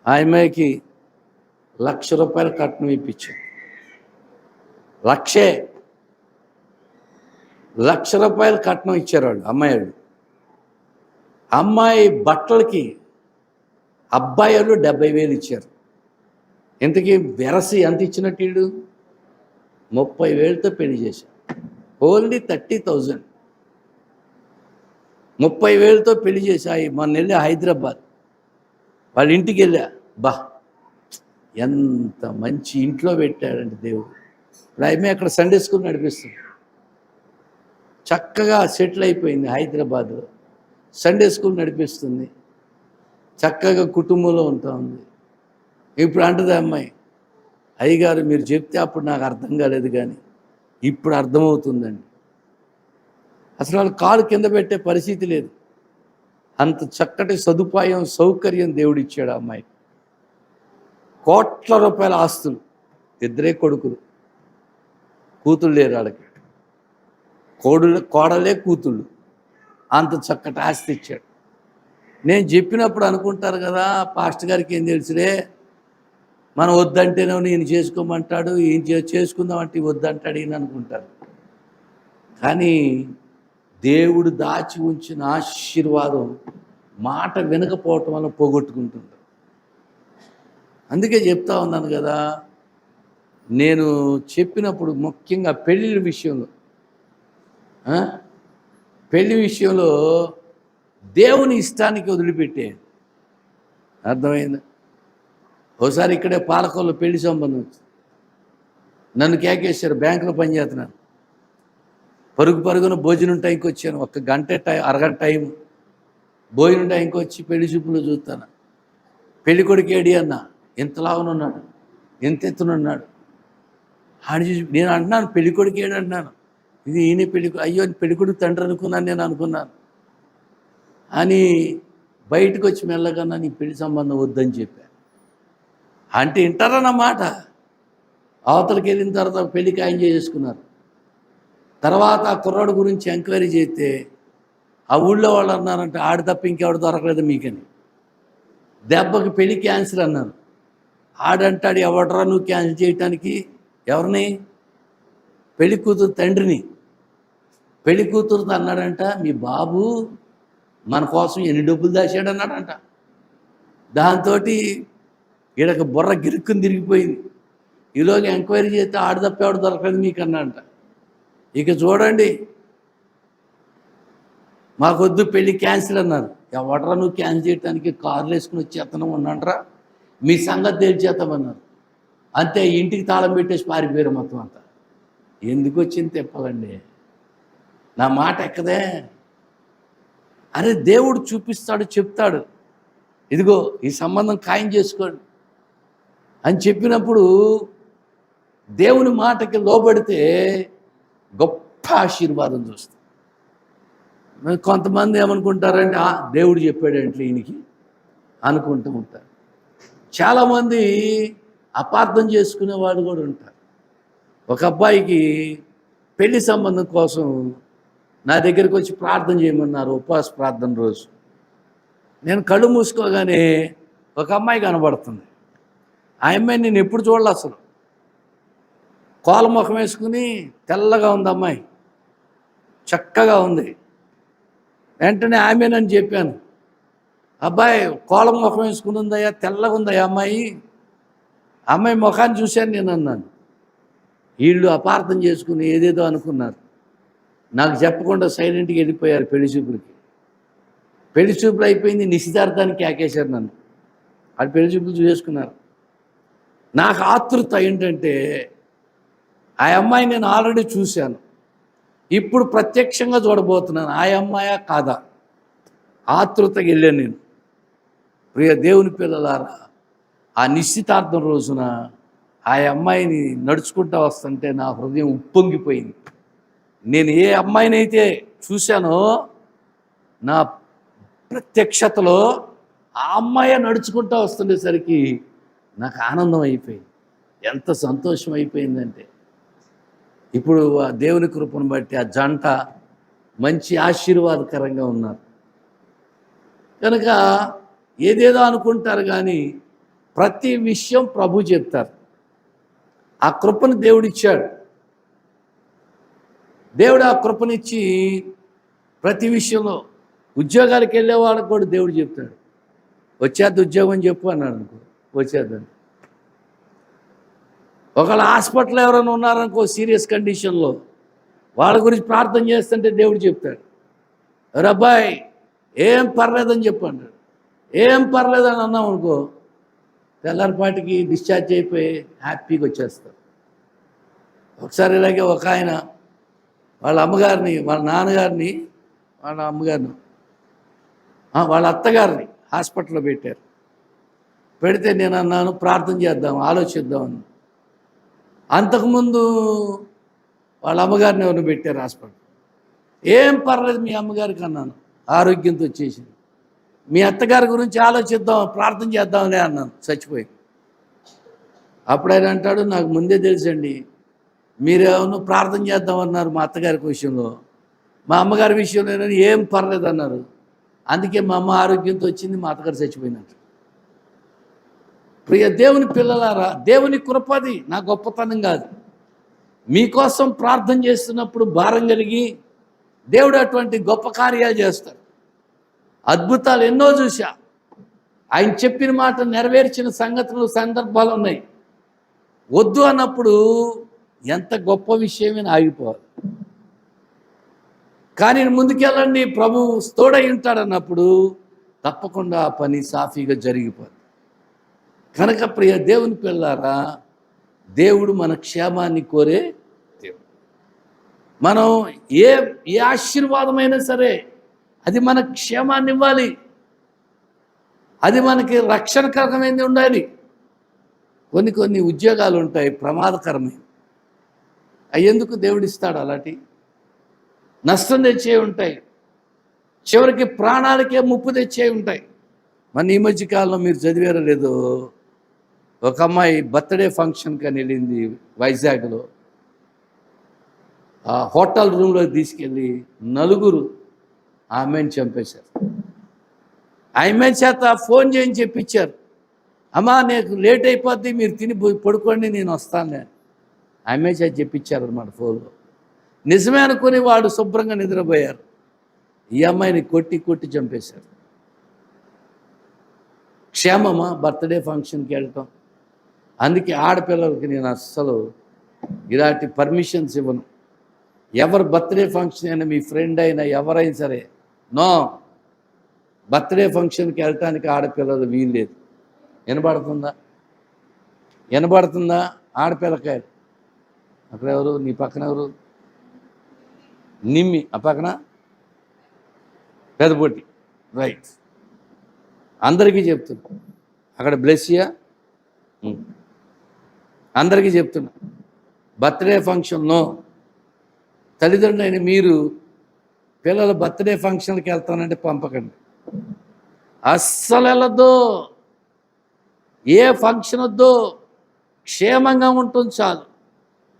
ఆ అమ్మాయికి ₹1,00,000 కట్నం ఇప్పించాను. ₹1,00,000 కట్నం ఇచ్చారు వాళ్ళు, అమ్మాయి. అమ్మాయి బట్టలకి అబ్బాయి వాళ్ళు 70,000 ఇచ్చారు. ఇంతకీ వెరసి ఎంత ఇచ్చినట్టు వీడు? 30,000తో పెళ్లి చేశారు. ఓన్లీ 30,000. 30,000తో పెళ్లి చేశాయి. మొన్న వెళ్ళి హైదరాబాద్ వాళ్ళ ఇంటికి వెళ్ళా. ఎంత మంచి ఇంట్లో పెట్టాడంటే దేవుడు. ఇప్పుడు ఆమె అక్కడ సండే స్కూల్ నడిపిస్తుంది. చక్కగా సెటిల్ అయిపోయింది హైదరాబాద్లో. సండే స్కూల్ నడిపిస్తుంది, చక్కగా కుటుంబంలో ఉంటా ఉంది. ఇప్పుడు అంటది అమ్మాయి, అయ్యగారు మీరు చెప్తే అప్పుడు నాకు అర్థం కాలేదు కానీ ఇప్పుడు అర్థమవుతుందండి. అసలు వాళ్ళు కాలు కింద పెట్టే పరిస్థితి లేదు. అంత చక్కటి సదుపాయం సౌకర్యం దేవుడిచ్చాడు ఆ అమ్మాయి. కోట్ల రూపాయల ఆస్తులు, ఇద్దరే కొడుకులు, కూతుళ్ళు లేరు వాళ్ళకి, కోడలే కూతుళ్ళు. అంత చక్కటి ఆస్తి ఇచ్చాడు. నేను చెప్పినప్పుడు అనుకుంటారు కదా, పాస్టర్ గారికి ఏం తెలుసులే, మనం వద్దంటేనే నేను చేసుకోమంటాడు, ఏం చేసుకుందామంటే వద్దంటాడు ఈయన అనుకుంటారు. కానీ దేవుడు దాచి ఉంచిన ఆశీర్వాదం మాట వినకపోవటం వల్ల పోగొట్టుకుంటుంది. అందుకే చెప్తా ఉన్నాను కదా, నేను చెప్పినప్పుడు ముఖ్యంగా పెళ్ళిళ్ళ విషయంలో, పెళ్లి విషయంలో దేవుని ఇష్టానికి వదిలిపెట్టేయండి. అర్థమైంది? ఒకసారి ఇక్కడే పాలకొల్లో పెళ్లి సంబంధం వచ్చింది. నన్ను కేకేశారు, బ్యాంకులో పనిచేస్తున్నాను, పరుగున భోజనం టైంకి వచ్చాను. ఒక గంట అరగంట టైం భోజనం టైంకి వచ్చి పెళ్లి చూపులో చూస్తాను. పెళ్లి కొడుకు ఏడి అన్న, ఇంతలాగునున్నాడు, ఎంత ఎత్తునున్నాడు. ఆడి చూసి నేను అంటున్నాను, పెళ్లి కొడుకు ఏడు అంటున్నాను. ఇది ఈయన అయ్యో పెళ్లి కొడుకు తండ్రి అనుకున్నాను, నేను అనుకున్నాను అని బయటకు వచ్చి మెల్లగన్నా నీ పెళ్లి సంబంధం వద్దని చెప్పాను. అంటే వింటారన్నమాట. అవతలకి వెళ్ళిన తర్వాత పెళ్లి ఖాయం చేసుకున్నారు. తర్వాత ఆ కుర్రాడు గురించి ఎంక్వైరీ చేస్తే ఆ ఊళ్ళో వాళ్ళు అన్నారంటే ఆడి తప్ప ఇంకెవడు దొరకలేదు మీకని. దెబ్బకి పెళ్లి క్యాన్సిల్ అన్నారు. ఆడంటాడు, ఎవడరా నువ్వు క్యాన్సిల్ చేయటానికి, ఎవరిని? పెళ్లి కూతురు తండ్రిని. పెళ్లి కూతురుతో అన్నాడంట, మీ బాబు మన కోసం ఎన్ని డబ్బులు దాచాడు అన్నాడంట. దాంతో ఈడకి బుర్ర గిరుక్కుని తిరిగిపోయింది. ఈలోగా ఎంక్వైరీ చేస్తే ఆడు తప్ప ఎవడు దొరకలేదు మీకు అన్నాడంట. ఇక చూడండి, మాకొద్దు పెళ్ళి క్యాన్సిల్ అన్నారు. ఎవడరా నువ్వు క్యాన్సిల్ చేయడానికి, కార్లు వేసుకుని వచ్చేతనం ఉన్నాడరా, మీ సంగతి తేల్చేస్తామన్నారు. అంతే, ఇంటికి తాళం పెట్టేసి పారిపోయారు మొత్తం అంతా. ఎందుకు వచ్చింది తెప్పాలండి, నా మాట ఎక్కదే. అరే దేవుడు చూపిస్తాడు, చెప్తాడు, ఇదిగో ఈ సంబంధం ఖాయం చేసుకోండి అని చెప్పినప్పుడు దేవుని మాటకి లోబడితే గొప్ప ఆశీర్వాదం చూస్తాం. కొంతమంది ఏమనుకుంటారంటే దేవుడు చెప్పాడంటే ఈయనకి అనుకుంటూ ఉంటారు. చాలామంది అపార్థం చేసుకునేవాడు కూడా ఉంటారు. ఒక అబ్బాయికి పెళ్లి సంబంధం కోసం నా దగ్గరికి వచ్చి ప్రార్థన చేయమన్నారు, ఉపవాస ప్రార్థన రోజు. నేను కళ్ళు మూసుకోగానే ఒక అమ్మాయి కనబడుతుంది. ఆ అమ్మాయి నేను ఎప్పుడు చూడలే అసలు. కోల ముఖం వేసుకుని తెల్లగా ఉంది అమ్మాయి, చక్కగా ఉంది. వెంటనే ఆమెనని చెప్పాను, అబ్బాయి కోల ముఖం వేసుకుని ఉందయ్యా, తెల్లగా ఉందయ్యా అమ్మాయి. అమ్మాయి ముఖాన్ని చూశాను నేను అన్నాను. వీళ్ళు అపార్థం చేసుకుని ఏదేదో అనుకున్నారు. నాకు చెప్పకుండా సైలెంట్గా వెళ్ళిపోయారు పెళ్లి చూపులకి. పెళ్లి చూపులు అయిపోయింది, నిశ్చితార్థానికి కేకేశారు నన్ను. అది పెళ్లి చూపులు చేసుకున్నారు. నాకు ఆతృత ఏంటంటే, ఆ అమ్మాయి నేను ఆల్రెడీ చూశాను, ఇప్పుడు ప్రత్యక్షంగా చూడబోతున్నాను. ఆ అమ్మాయా కాదా, ఆతృతకి వెళ్ళాను నేను. ప్రియ దేవుని పిల్లలారా, ఆ నిశ్చితార్థం రోజున ఆ అమ్మాయిని నడుచుకుంటూ వస్తుంటే నా హృదయం ఉప్పొంగిపోయింది. నేను ఏ అమ్మాయినైతే చూశానో నా ప్రత్యక్షతలో ఆ అమ్మాయి నడుచుకుంటూ వస్తుండేసరికి నాకు ఆనందం అయిపోయింది. ఎంత సంతోషం అయిపోయిందంటే, ఇప్పుడు ఆ దేవుని కృపను బట్టి ఆ జంట మంచి ఆశీర్వాదకరంగా ఉన్నారు. కనుక ఏదేదో అనుకుంటారు కానీ ప్రతి విషయం ప్రభు చెప్తారు. ఆ కృపను దేవుడిచ్చాడు. దేవుడు ఆ కృపనిచ్చి ప్రతి విషయంలో, ఉద్యోగాలకు వెళ్ళే వాళ్ళకి కూడా దేవుడు చెప్తాడు, వచ్చేద్ది ఉద్యోగం చెప్పు అన్నాడు అనుకో, వచ్చేద్దని. ఒకవేళ హాస్పిటల్ ఎవరైనా ఉన్నారనుకో సీరియస్ కండిషన్లో, వాళ్ళ గురించి ప్రార్థన చేస్తుంటే దేవుడు చెప్తాడు, ఎవరు అబ్బాయి ఏం పర్లేదని చెప్పు అన్నాడు. ఏం పర్లేదని అన్నాం అనుకో, తెల్లారిపాటికి డిశ్చార్జ్ అయిపోయి హ్యాపీగా వచ్చేస్తారు. ఒకసారి ఇలాగే ఒక ఆయన వాళ్ళ అమ్మగారిని, వాళ్ళ నాన్నగారిని, వాళ్ళ అమ్మగారిని, వాళ్ళ అత్తగారిని హాస్పిటల్లో పెట్టారు. పెడితే నేను అన్నాను ప్రార్థన చేద్దాం, ఆలోచిద్దామని. అంతకుముందు వాళ్ళ అమ్మగారిని ఎవరిని పెట్టారు హాస్పిటల్. ఏం పర్లేదు మీ అమ్మగారికి అన్నాను, ఆరోగ్యంతో వచ్చేసింది. మీ అత్తగారి గురించి ఆలోచిద్దాం, ప్రార్థన చేద్దాంలే అన్నాను, చచ్చిపోయింది. అప్పుడు ఆయన అంటాడు, నాకు ముందే తెలుసండి, మీరేమన్నా ప్రార్థన చేద్దామన్నారు మా అత్తగారి విషయంలో, మా అమ్మగారి విషయంలో ఏం పర్లేదు అన్నారు. అందుకే మా అమ్మ ఆరోగ్యంతో వచ్చింది, మా అత్తగారు చచ్చిపోయినట్టు. ప్రియ దేవుని పిల్లలారా, దేవుని కృపది, నా గొప్పతనం కాదు. మీకోసం ప్రార్థన చేస్తున్నప్పుడు భారం కలిగి దేవుడు అటువంటి గొప్ప కార్యాలు చేస్తాడు. అద్భుతాలు ఎన్నో చూశా. ఆయన చెప్పిన మాట నెరవేర్చిన సంగతులు, సందర్భాలు ఉన్నాయి. వద్దు అన్నప్పుడు ఎంత గొప్ప విషయమైనా ఆగిపోవాలి. కానీ ముందుకెళ్ళండి, ప్రభు తోడై ఉంటాడన్నప్పుడు తప్పకుండా ఆ పని సాఫీగా జరిగిపోతుంది. కనుక ప్రియ దేవుని పిల్లారా, దేవుడు మన క్షేమాన్ని కోరే దేవుడు. మనం ఏ ఆశీర్వాదమైనా సరే అది మన క్షేమాన్ని ఇవ్వాలి, అది మనకి రక్షణకరమైనది ఉండాలి. కొన్ని ఉద్యోగాలు ఉంటాయి ప్రమాదకరమైన, అవి ఎందుకు దేవుడు ఇస్తాడు? అలాంటి నష్టం తెచ్చే ఉంటాయి, చివరికి ప్రాణాలకే ముప్పు తెచ్చే ఉంటాయి. మన ఈ మధ్యకాలంలో మీరు చదివారో లేదో, ఒక అమ్మాయి బర్త్డే ఫంక్షన్కి అని వెళ్ళింది వైజాగ్లో. ఆ హోటల్ రూమ్లో తీసుకెళ్ళి నలుగురు ఆమెను చంపేశారు. ఆమె చేత ఫోన్ చేయని చెప్పించారు, అమ్మా నీకు లేట్ అయిపోద్ది, మీరు తిని పడుకోండి, నేను వస్తాను. ఆమె చేత చెప్పించారు అన్నమాట ఫోన్లో. నిజమే అనుకుని వాడు శుభ్రంగా నిద్రపోయారు. ఈ అమ్మాయిని కొట్టి చంపేశారు. క్షేమమా బర్త్డే ఫంక్షన్కి వెళ్ళటం? అందుకే ఆడపిల్లలకి నేను అస్సలు ఇలాంటి పర్మిషన్స్ ఇవ్వను. ఎవరు బర్త్డే ఫంక్షన్ అయినా, మీ ఫ్రెండ్ అయినా ఎవరైనా సరే, నో, బర్త్డే ఫంక్షన్కి వెళ్ళటానికి ఆడపిల్లలు వీల్లేదు. వినబడుతుందా? ఆడపిల్లకాయలు అక్కడ ఎవరు, నీ పక్కన ఎవరు? నిమ్మి, ఆ పక్కన పెదపొట్టి, రైట్. అందరికీ చెప్తున్నా, అక్కడ బ్లెస్సియా, అందరికీ చెప్తున్నా, బర్త్డే ఫంక్షన్లో తల్లిదండ్రులైన మీరు పిల్లల బర్త్డే ఫంక్షన్కి వెళ్తానంటే పంపకండి, అస్సలు వెళ్ళొద్దు. ఏ ఫంక్షన్ వద్దు, క్షేమంగా ఉంటుంది చాలు.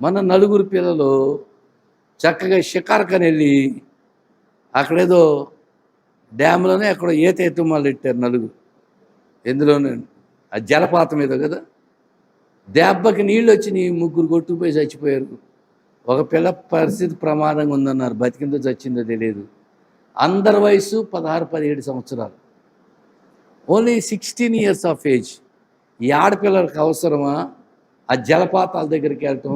మన నలుగురు పిల్లలు చక్కగా షికార్కని వెళ్ళి అక్కడేదో డ్యామ్లోనే అక్కడ ఈత ఎత్తుమాలు పెట్టారు నలుగురు. ఎందులోనే ఆ జలపాతం ఏదో కదా, దెబ్బకి నీళ్ళు వచ్చి ముగ్గురు కొట్టుకుపోయి చచ్చిపోయారు. ఒక పిల్ల పరిస్థితి ప్రమాదంగా ఉందన్నారు, బతికిందో చచ్చిందో తెలియదు. అందరి వయసు 16-17 సంవత్సరాలు, ఓన్లీ 16 years ఆఫ్ ఏజ్. ఈ ఆడపిల్లలకు అవసరమా ఆ జలపాతాల దగ్గరికి వెళ్ళటం?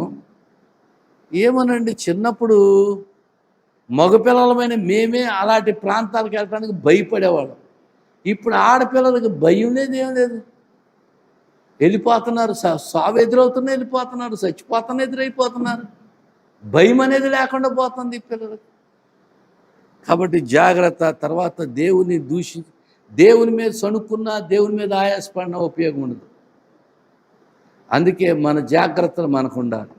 ఏమోనండి, చిన్నప్పుడు మగపిల్లలమైన మేమే అలాంటి ప్రాంతాలకు వెళ్ళడానికి భయపడేవాళ్ళం. ఇప్పుడు ఆడపిల్లలకు భయం లేదు, ఏం లేదు, వెళ్ళిపోతున్నారు. సావు ఎదురవుతున్నా వెళ్ళిపోతున్నారు, చచ్చిపోతున్నా ఎదురైపోతున్నారు. భయం అనేది లేకుండా పోతుంది ఈ పిల్లలకు. కాబట్టి జాగ్రత్త. తర్వాత దేవుని మీద సణుక్కున్నా, దేవుని మీద ఆయాసపడినా ఉపయోగం ఉండదు. అందుకే మన జాగ్రత్తలు మనకు ఉండాలి,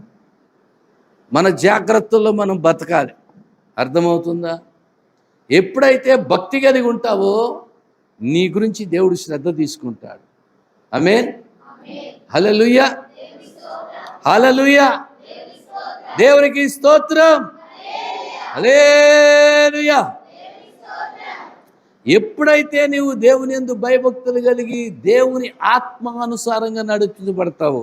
మన జాగ్రత్తల్లో మనం బతకాలి. అర్థమవుతుందా? ఎప్పుడైతే భక్తి కలిగి ఉంటావో నీ గురించి దేవుడు శ్రద్ధ తీసుకుంటాడు. ఆమేన్, హల్లెలూయా, హల్లెలూయా, దేవునికి స్తోత్రం, హల్లెలూయా. ఎప్పుడైతే నీవు దేవుని యందు భయభక్తులు కలిగి దేవుని ఆత్మానుసారంగా నడుచుబడతావో,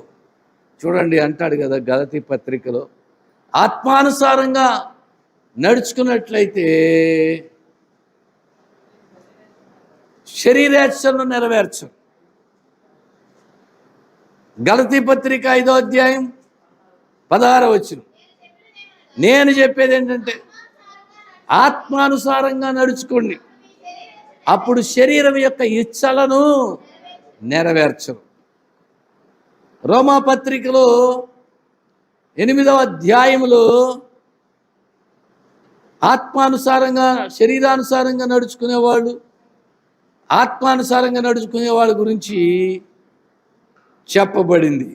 చూడండి అంటాడు కదా గలతీ పత్రికలో, ఆత్మానుసారంగా నడుచుకున్నట్లయితే శరీరేచ్ఛలను నెరవేర్చు. గలతీ పత్రిక 5వ అధ్యాయం 16వ వచనం. నేను చెప్పేది ఏంటంటే ఆత్మానుసారంగా నడుచుకోండి, అప్పుడు శరీరం యొక్క ఇచ్చలను నెరవేర్చరు. రోమా పత్రికలో 8వ అధ్యాయంలో ఆత్మానుసారంగా శరీరానుసారంగా నడుచుకునేవాళ్ళు, ఆత్మానుసారంగా నడుచుకునే వాళ్ళ గురించి చెప్పబడింది.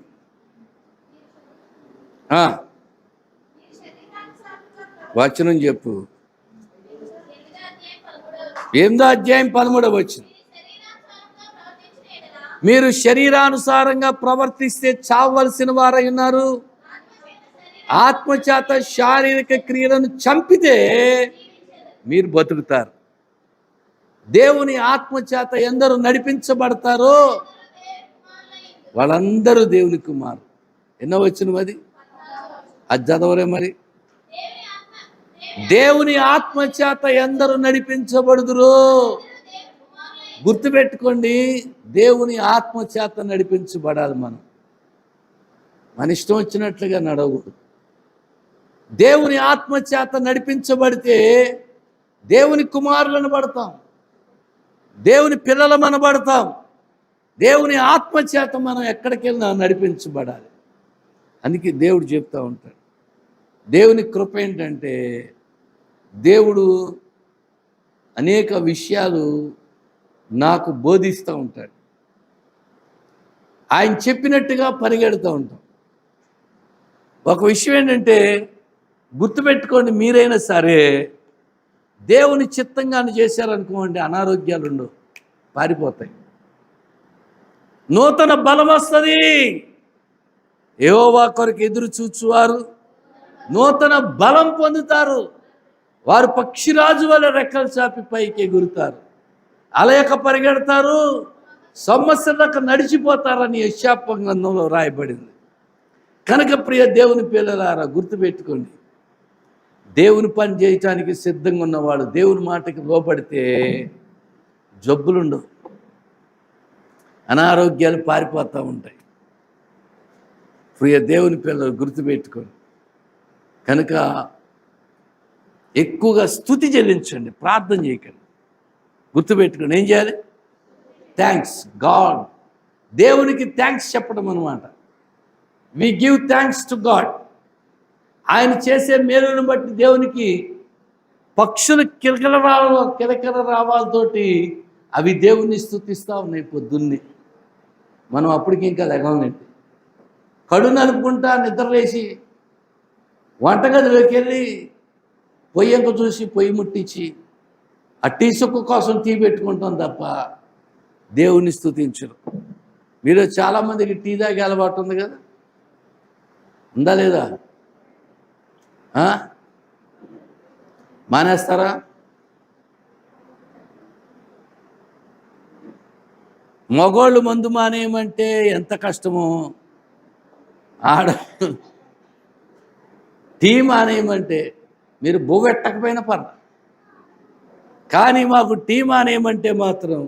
వచనం చెప్పు. 8వ అధ్యాయం 13వ వచనం. మీరు శరీరానుసారంగా ప్రవర్తిస్తే చావవలసిన వారై ఉన్నారు. ఆత్మచేత శారీరక క్రియలను చంపితే మీరు బతుకుతారు. దేవుని ఆత్మచేత ఎందరూ నడిపించబడతారో వాళ్ళందరూ దేవుని కుమారులు. ఎన్నో వచనం అది చదవలే మరి. దేవుని ఆత్మచేత ఎందరూ నడిపించబడుదురో. గుర్తుపెట్టుకోండి, దేవుని ఆత్మచేత నడిపించబడాలి. మన ఇష్టం వచ్చినట్లుగా నడవకూడదు. దేవుని ఆత్మచేత నడిపించబడితే దేవుని కుమారులను పడతాం, దేవుని పిల్లలం అనబడతాం. దేవుని ఆత్మచేత మనం ఎక్కడికి వెళ్ళినా నడిపించబడాలి. అందుకే దేవుడు చెప్తూ ఉంటాడు, దేవుని కృప ఏంటంటే దేవుడు అనేక విషయాలు నాకు బోధిస్తూ ఉంటాడు. ఆయన చెప్పినట్టుగా పరిగెడుతూ ఉంటాం. ఒక విషయం ఏంటంటే గుర్తుపెట్టుకోండి, మీరైనా సరే దేవుని చిత్తంగాను చేశారనుకోండి, అనారోగ్యాలు ఉండవు, పారిపోతాయి. నూతన బలం వస్తుంది. యెహోవా కొరకు ఎదురు చూచువారు నూతన బలం పొందుతారు. వారు పక్షిరాజు వలె రెక్కలు చాపి పైకి ఎగురుతారు, అలయక పరిగెడతారు, సంవత్సరాలకు నడిచిపోతారని యెషయా గ్రంథంలో రాయబడింది. కనుక ప్రియ దేవుని పిల్లలారా, గుర్తుపెట్టుకోండి, దేవుని పని చేయటానికి సిద్ధంగా ఉన్నవాడు దేవుని మాటకి లోబడితే జబ్బులుండవు, అనారోగ్యాలు పారిపోతూ ఉంటాయి. ప్రియ దేవుని పిల్లలు గుర్తుపెట్టుకోండి. కనుక ఎక్కువగా స్తుతి చెల్లించండి, ప్రార్థన చేయకండి. గుర్తుపెట్టుకోండి, ఏం చేయాలి? Thanks God. దేవునికి థ్యాంక్స్ చెప్పడం అన్నమాట. We give thanks to God. ఆయన చేసే మేలును బట్టి దేవునికి పక్షులు కిలకిల రావాలతోటి అవి దేవుణ్ణి స్తుతిస్తూ ఉన్నాయి పొద్దున్నే. మనం అప్పటికి ఇంకా లెగవనండి, కడు నలుపుకుంటా నిద్రలేసి వంటగదిలోకి వెళ్ళి పొయ్యంక చూసి పొయ్యి ముట్టించి ఆ టీ సుక్క కోసం టీ పెట్టుకుంటాం తప్ప దేవుణ్ణి స్తుతించరు. మీరు చాలామందికి టీ తాగే అలవాటు ఉంది కదా, ఉందా లేదా? మానేస్తారా? మగోళ్ళు మందు మానేయమంటే ఎంత కష్టమో, టీ మానేయమంటే మీరు బొవ్వెట్టకపోయినా పర్ల, కానీ మాకు టీ మానేయమంటే మాత్రం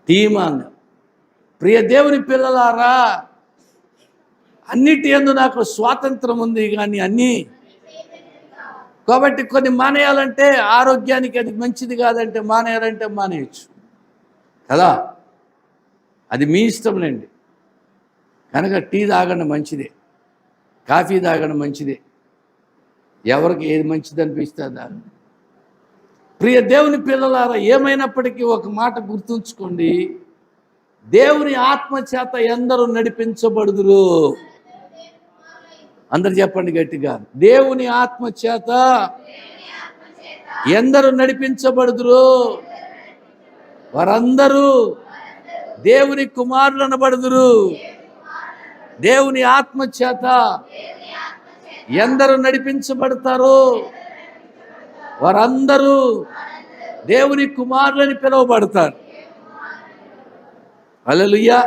టీ మాన. ప్రియ దేవుని పిల్లలారా, అన్నిటి యందు నాకు స్వాతంత్రం ఉంది, కానీ అన్నీ కాబట్టి కొన్ని మానేయాలంటే ఆరోగ్యానికి అది మంచిది కాదంటే మానేయాలంటే మానేయచ్చు కదా, అది మీ ఇష్టంలేండి. కనుక టీ తాగడం మంచిదే, కాఫీ తాగడం మంచిదే, ఎవరికి ఏది మంచిది అనిపిస్తే దాన్ని. ప్రియ దేవుని పిల్లలారా, ఏమైనప్పటికీ ఒక మాట గుర్తుంచుకోండి, దేవుని ఆత్మచేత ఎందరూ నడిపించబడుదురు. అందరు చెప్పండి గట్టిగా, దేవుని ఆత్మచేత ఎందరూ నడిపించబడుదురు వారందరూ దేవుని కుమారులు అనబడుదురు. దేవుని ఆత్మచేత ఎందరూ నడిపించబడతారో వారందరూ దేవుని కుమారులని పిలువబడతారు. హల్లెలూయా,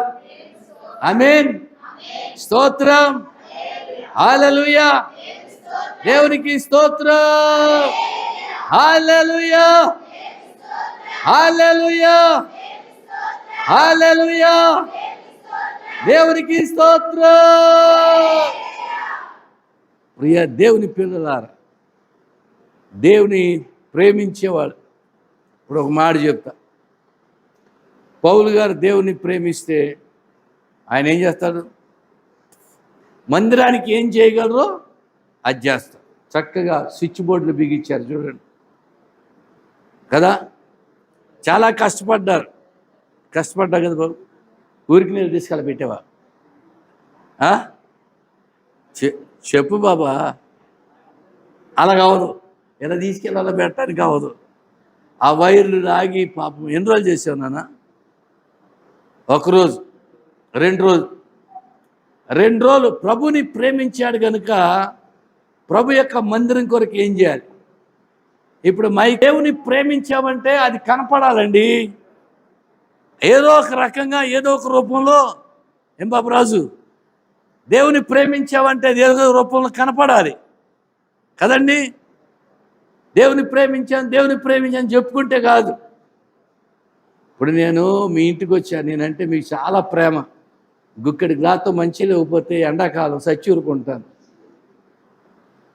ఆమేన్, స్తోత్రం, హల్లెలూయా, దేవునికి స్తోత్రం, హల్లెలూయా, హల్లెలూయా, హల్లెలూయా, దేవునికి స్తోత్రం. ప్రియ దేవుని పిల్లలారా, దేవుని ప్రేమించేవాడు. ఇప్పుడు ఒక మాట చెప్తా, పౌలు గారు దేవుని ప్రేమిస్తే ఆయన ఏం చేస్తాడు? మందిరానికి ఏం చేయగలరో అది చేస్తాడు. చక్కగా స్విచ్ బోర్డులు బిగించారు చూడండి కదా. చాలా కష్టపడ్డా కదా బాబు. ఊరికి నీళ్ళు తీసుకెళ్ళి పెట్టావా? చెప్పు బాబా. అలా కావదు, ఎలా తీసుకెళ్ళి అలా పెట్టడానికి కావదు. ఆ వైర్లు లాగి పాపం ఎన్ని రోజులు చేసావు నాన్న? ఒకరోజు, 2 రోజులు. ప్రభుని ప్రేమించాడు కనుక ప్రభు యొక్క మందిరం కొరకు ఏం చేయాలి? ఇప్పుడు దేవుని ప్రేమించామంటే అది కనపడాలండి, ఏదో ఒక రకంగా, ఏదో ఒక రూపంలో. ఏం బాబురాజు, దేవుని ప్రేమించామంటే అది ఏదో రూపంలో కనపడాలి కదండి. దేవుని ప్రేమించాను చెప్పుకుంటే కాదు. ఇప్పుడు నేను మీ ఇంటికి వచ్చాను, నేనంటే మీకు చాలా ప్రేమ. గుక్కడి గ్లాతో మంచి లేకపోతే ఎండాకాలం సచ్చూరుకుంటాను.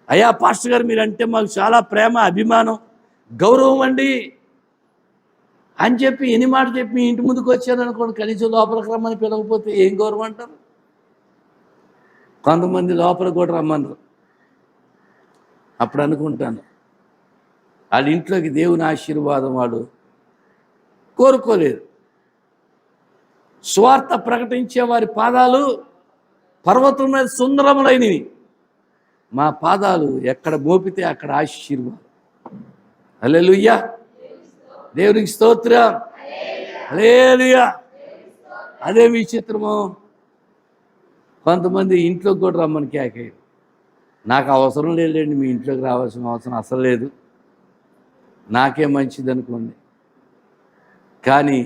అయ్యా పాస్టర్ గారు, మీరంటే మాకు చాలా ప్రేమ, అభిమానం, గౌరవం అండి అని చెప్పి ఎన్ని మాట చెప్పి మీ ఇంటి ముందుకు వచ్చాను అనుకోండి, కనీసం లోపలికి రమ్మని పిలవకపోతే ఏం గౌరవం అంటారు? కొంతమంది లోపలికి కూడా రమ్మన్నారు. అప్పుడు అనుకుంటాను, వాళ్ళ ఇంట్లోకి దేవుని ఆశీర్వాదం వాడు కోరుకోలేదు. స్వార్థ ప్రకటించే వారి పాదాలు పర్వతం మీద సుందరములైనవి, మా పాదాలు ఎక్కడ మోపితే అక్కడ ఆశీర్వాదం. హల్లెలూయా, దేవునికి స్తోత్రం. హల్లెలూయా. అదే విచిత్రము, కొంతమంది ఇంట్లోకి కూడా రమ్మని కేకేయరు. నాకు అవసరం లేదండి, మీ ఇంట్లోకి రావాల్సిన అవసరం అసలు లేదు, నాకే మంచిది అనుకోండి. కానీ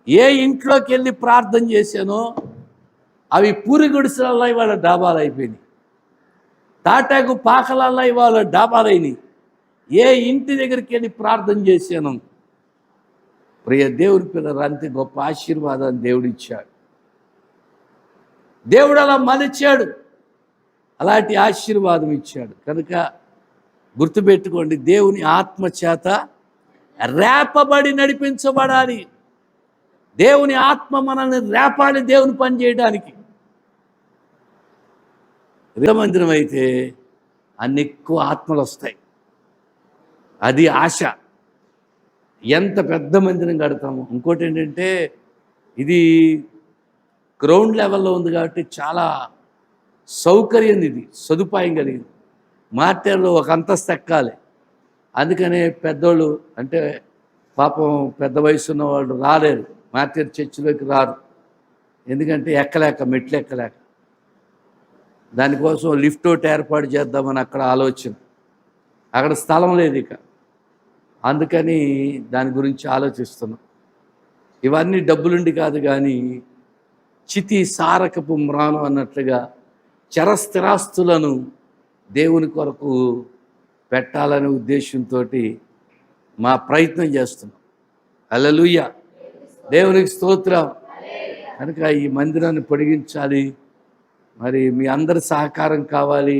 ఏ ఇంట్లోకి వెళ్ళి ప్రార్థన చేశానో అవి పూరి గుడిసెలల్లో ఇవాళ డాబాలు అయిపోయినాయి, తాటాకు పాకలల్లో ఇవాళ డాబాలైనవి. ఏ ఇంటి దగ్గరికి వెళ్ళి ప్రార్థన చేశాను, ప్రియ దేవుడి పిల్లలు, అంతే గొప్ప ఆశీర్వాదాన్ని దేవుడిచ్చాడు. దేవుడు అలా మలిచాడు, అలాంటి ఆశీర్వాదం ఇచ్చాడు. కనుక గుర్తుపెట్టుకోండి, దేవుని ఆత్మ చేత రేపబడి నడిపించబడాలి. దేవుని ఆత్మ మనల్ని రేపాలి దేవుని పని చేయడానికి. మందిరం అయితే అన్ని ఎక్కువ ఆత్మలు వస్తాయి, అది ఆశ. ఎంత పెద్ద మందిరం కడతాము. ఇంకోటి ఏంటంటే, ఇది గ్రౌండ్ లెవెల్లో ఉంది కాబట్టి చాలా సౌకర్యం, ఇది సదుపాయం కలిగింది. మార్టేర్లో ఒక అంతస్తు ఎక్కాలి, అందుకనే పెద్దోళ్ళు అంటే పాపం పెద్ద వయసు ఉన్న వాళ్ళు రాలేరు, మార్టేర్ చర్చిలోకి రారు. ఎందుకంటే మెట్లు ఎక్కలేక. దానికోసం లిఫ్ట్ ఒకటి ఏర్పాటు చేద్దామని అక్కడ ఆలోచన. అక్కడ స్థలం లేదు ఇక, అందుకని దాని గురించి ఆలోచిస్తున్నాం. ఇవన్నీ డబ్బులుండి కాదు, కానీ చితి సారకపు మ్రాను అన్నట్లుగా చరస్థిరాస్తులను దేవుని కొరకు పెట్టాలనే ఉద్దేశంతో మా ప్రయత్నం చేస్తున్నాం. హల్లెలూయా, దేవునికి స్తోత్రం. కనుక ఈ మందిరాన్ని పొడిగించాలి. మరి మీ అందరి సహకారం కావాలి.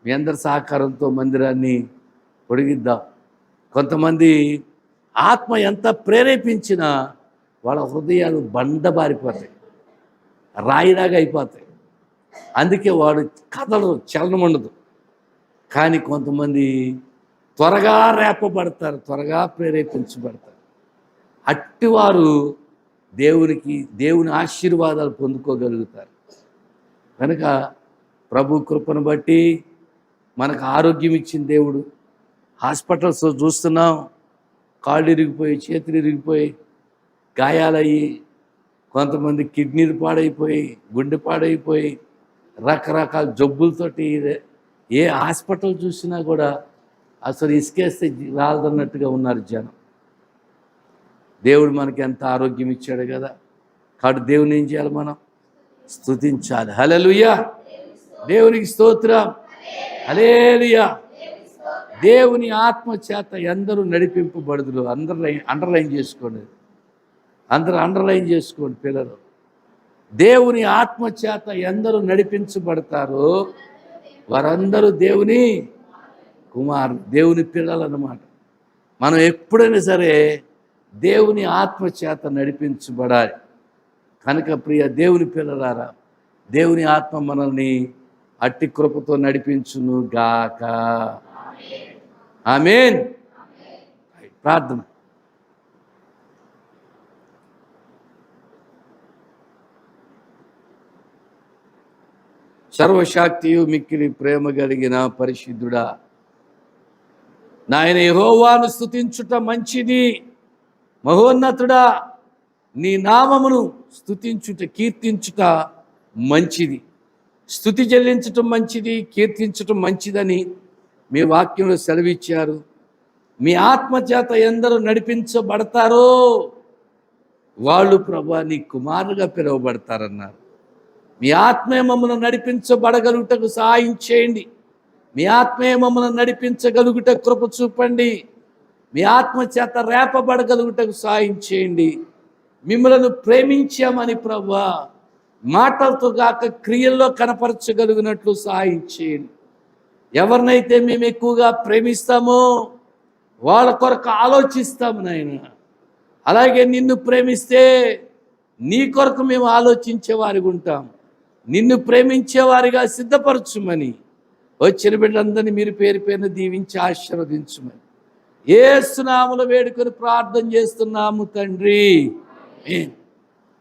మీ అందరి సహకారంతో మందిరాన్ని పొడిగిద్దాం. కొంతమంది ఆత్మ ఎంత ప్రేరేపించినా వాళ్ళ హృదయాలు బండబారిపోతాయి, రాయిలాగా అయిపోతాయి. అందుకే వాడు కథలు చలనం ఉండదు. కానీ కొంతమంది త్వరగా రేపబడతారు, త్వరగా ప్రేరేపించబడతారు. అట్టివారు దేవుని ఆశీర్వాదాలు పొందుకోగలుగుతారు. కనుక ప్రభు కృపను బట్టి మనకు ఆరోగ్యం ఇచ్చిన దేవుడు. హాస్పిటల్స్ చూస్తున్నాం, కాళ్ళు ఇరిగిపోయి, చేతులు ఇరిగిపోయి, గాయాలయ్యి, కొంతమంది కిడ్నీలు పాడైపోయి, గుండె పాడైపోయి, రకరకాల జబ్బులతోటి ఏ హాస్పిటల్ చూసినా కూడా అసలు ఇసుకేస్తే రాదన్నట్టుగా ఉన్నారు జనం. దేవుడు మనకి ఎంత ఆరోగ్యం ఇచ్చాడు కదా. కాబట్టి దేవుని ఏం చేయాలి? మనం స్తుతించాలి. హల్లెలూయా, దేవునికి స్తోత్రం. హల్లెలూయా. దేవుని ఆత్మ చేత ఎందరూ నడిపింపబడుదురు. అండర్లైన్ చేసుకోండి, అందరూ అండర్లైన్ చేసుకోండి పిల్లలు. దేవుని ఆత్మ చేత ఎందరూ నడిపించబడతారో వారందరూ దేవుని కుమారులు, దేవుని పిల్లలు అన్నమాట. మనం ఎప్పుడైనా సరే దేవుని ఆత్మ చేత నడిపించబడాలి. కనుక ప్రియ దేవుని పిల్లలారా, దేవుని ఆత్మ మనల్ని అట్టి కృపతో నడిపించును గాక. ఆమేన్. ప్రార్థన. సర్వశక్తియు మిక్కిలి ప్రేమ కలిగిన పరిశుద్ధుడా, నాయన యెహోవాను స్తుతించుట మంచిది. మహోన్నతుడా, నీ నామమును స్తుతించుట, కీర్తించుట మంచిది. స్తుతి చెల్లించటం మంచిది, కీర్తించటం మంచిదని మీ వాక్యంలో సెలవిచ్చారు. మీ ఆత్మచేత ఎందరూ నడిపించబడతారో వాళ్ళు ప్రభువా నీ కుమారులుగా పిలువబడతారన్నారు. మీ ఆత్మే మమ్మల్ని నడిపించబడగలుగుటకు సహాయం చేయండి. మీ ఆత్మే మమ్మల్ని నడిపించగలుగుట కృప చూపండి. మీ ఆత్మ చేత రేపబడగలుగుటకు సహాయం చేయండి. మిమ్మల్ని ప్రేమించామని ప్రభువా మాటలతో కాక క్రియల్లో కనపరచగలిగినట్లు సహాయం చేయండి. ఎవరినైతే మేము ఎక్కువగా ప్రేమిస్తామో వాళ్ళ కొరకు ఆలోచిస్తాము నాయన. అలాగే నిన్ను ప్రేమిస్తే నీ కొరకు మేము ఆలోచించేవారిగా ఉంటాం. నిన్ను ప్రేమించేవారిగా సిద్ధపరచుమని వచ్చిన బిడ్డలందరినీ మీరు పేరు పేరున దీవించి ఆశీర్వదించుమని యేసు నామములో వేడుకొని ప్రార్థన చేస్తున్నాము తండ్రి. ఆమేన్.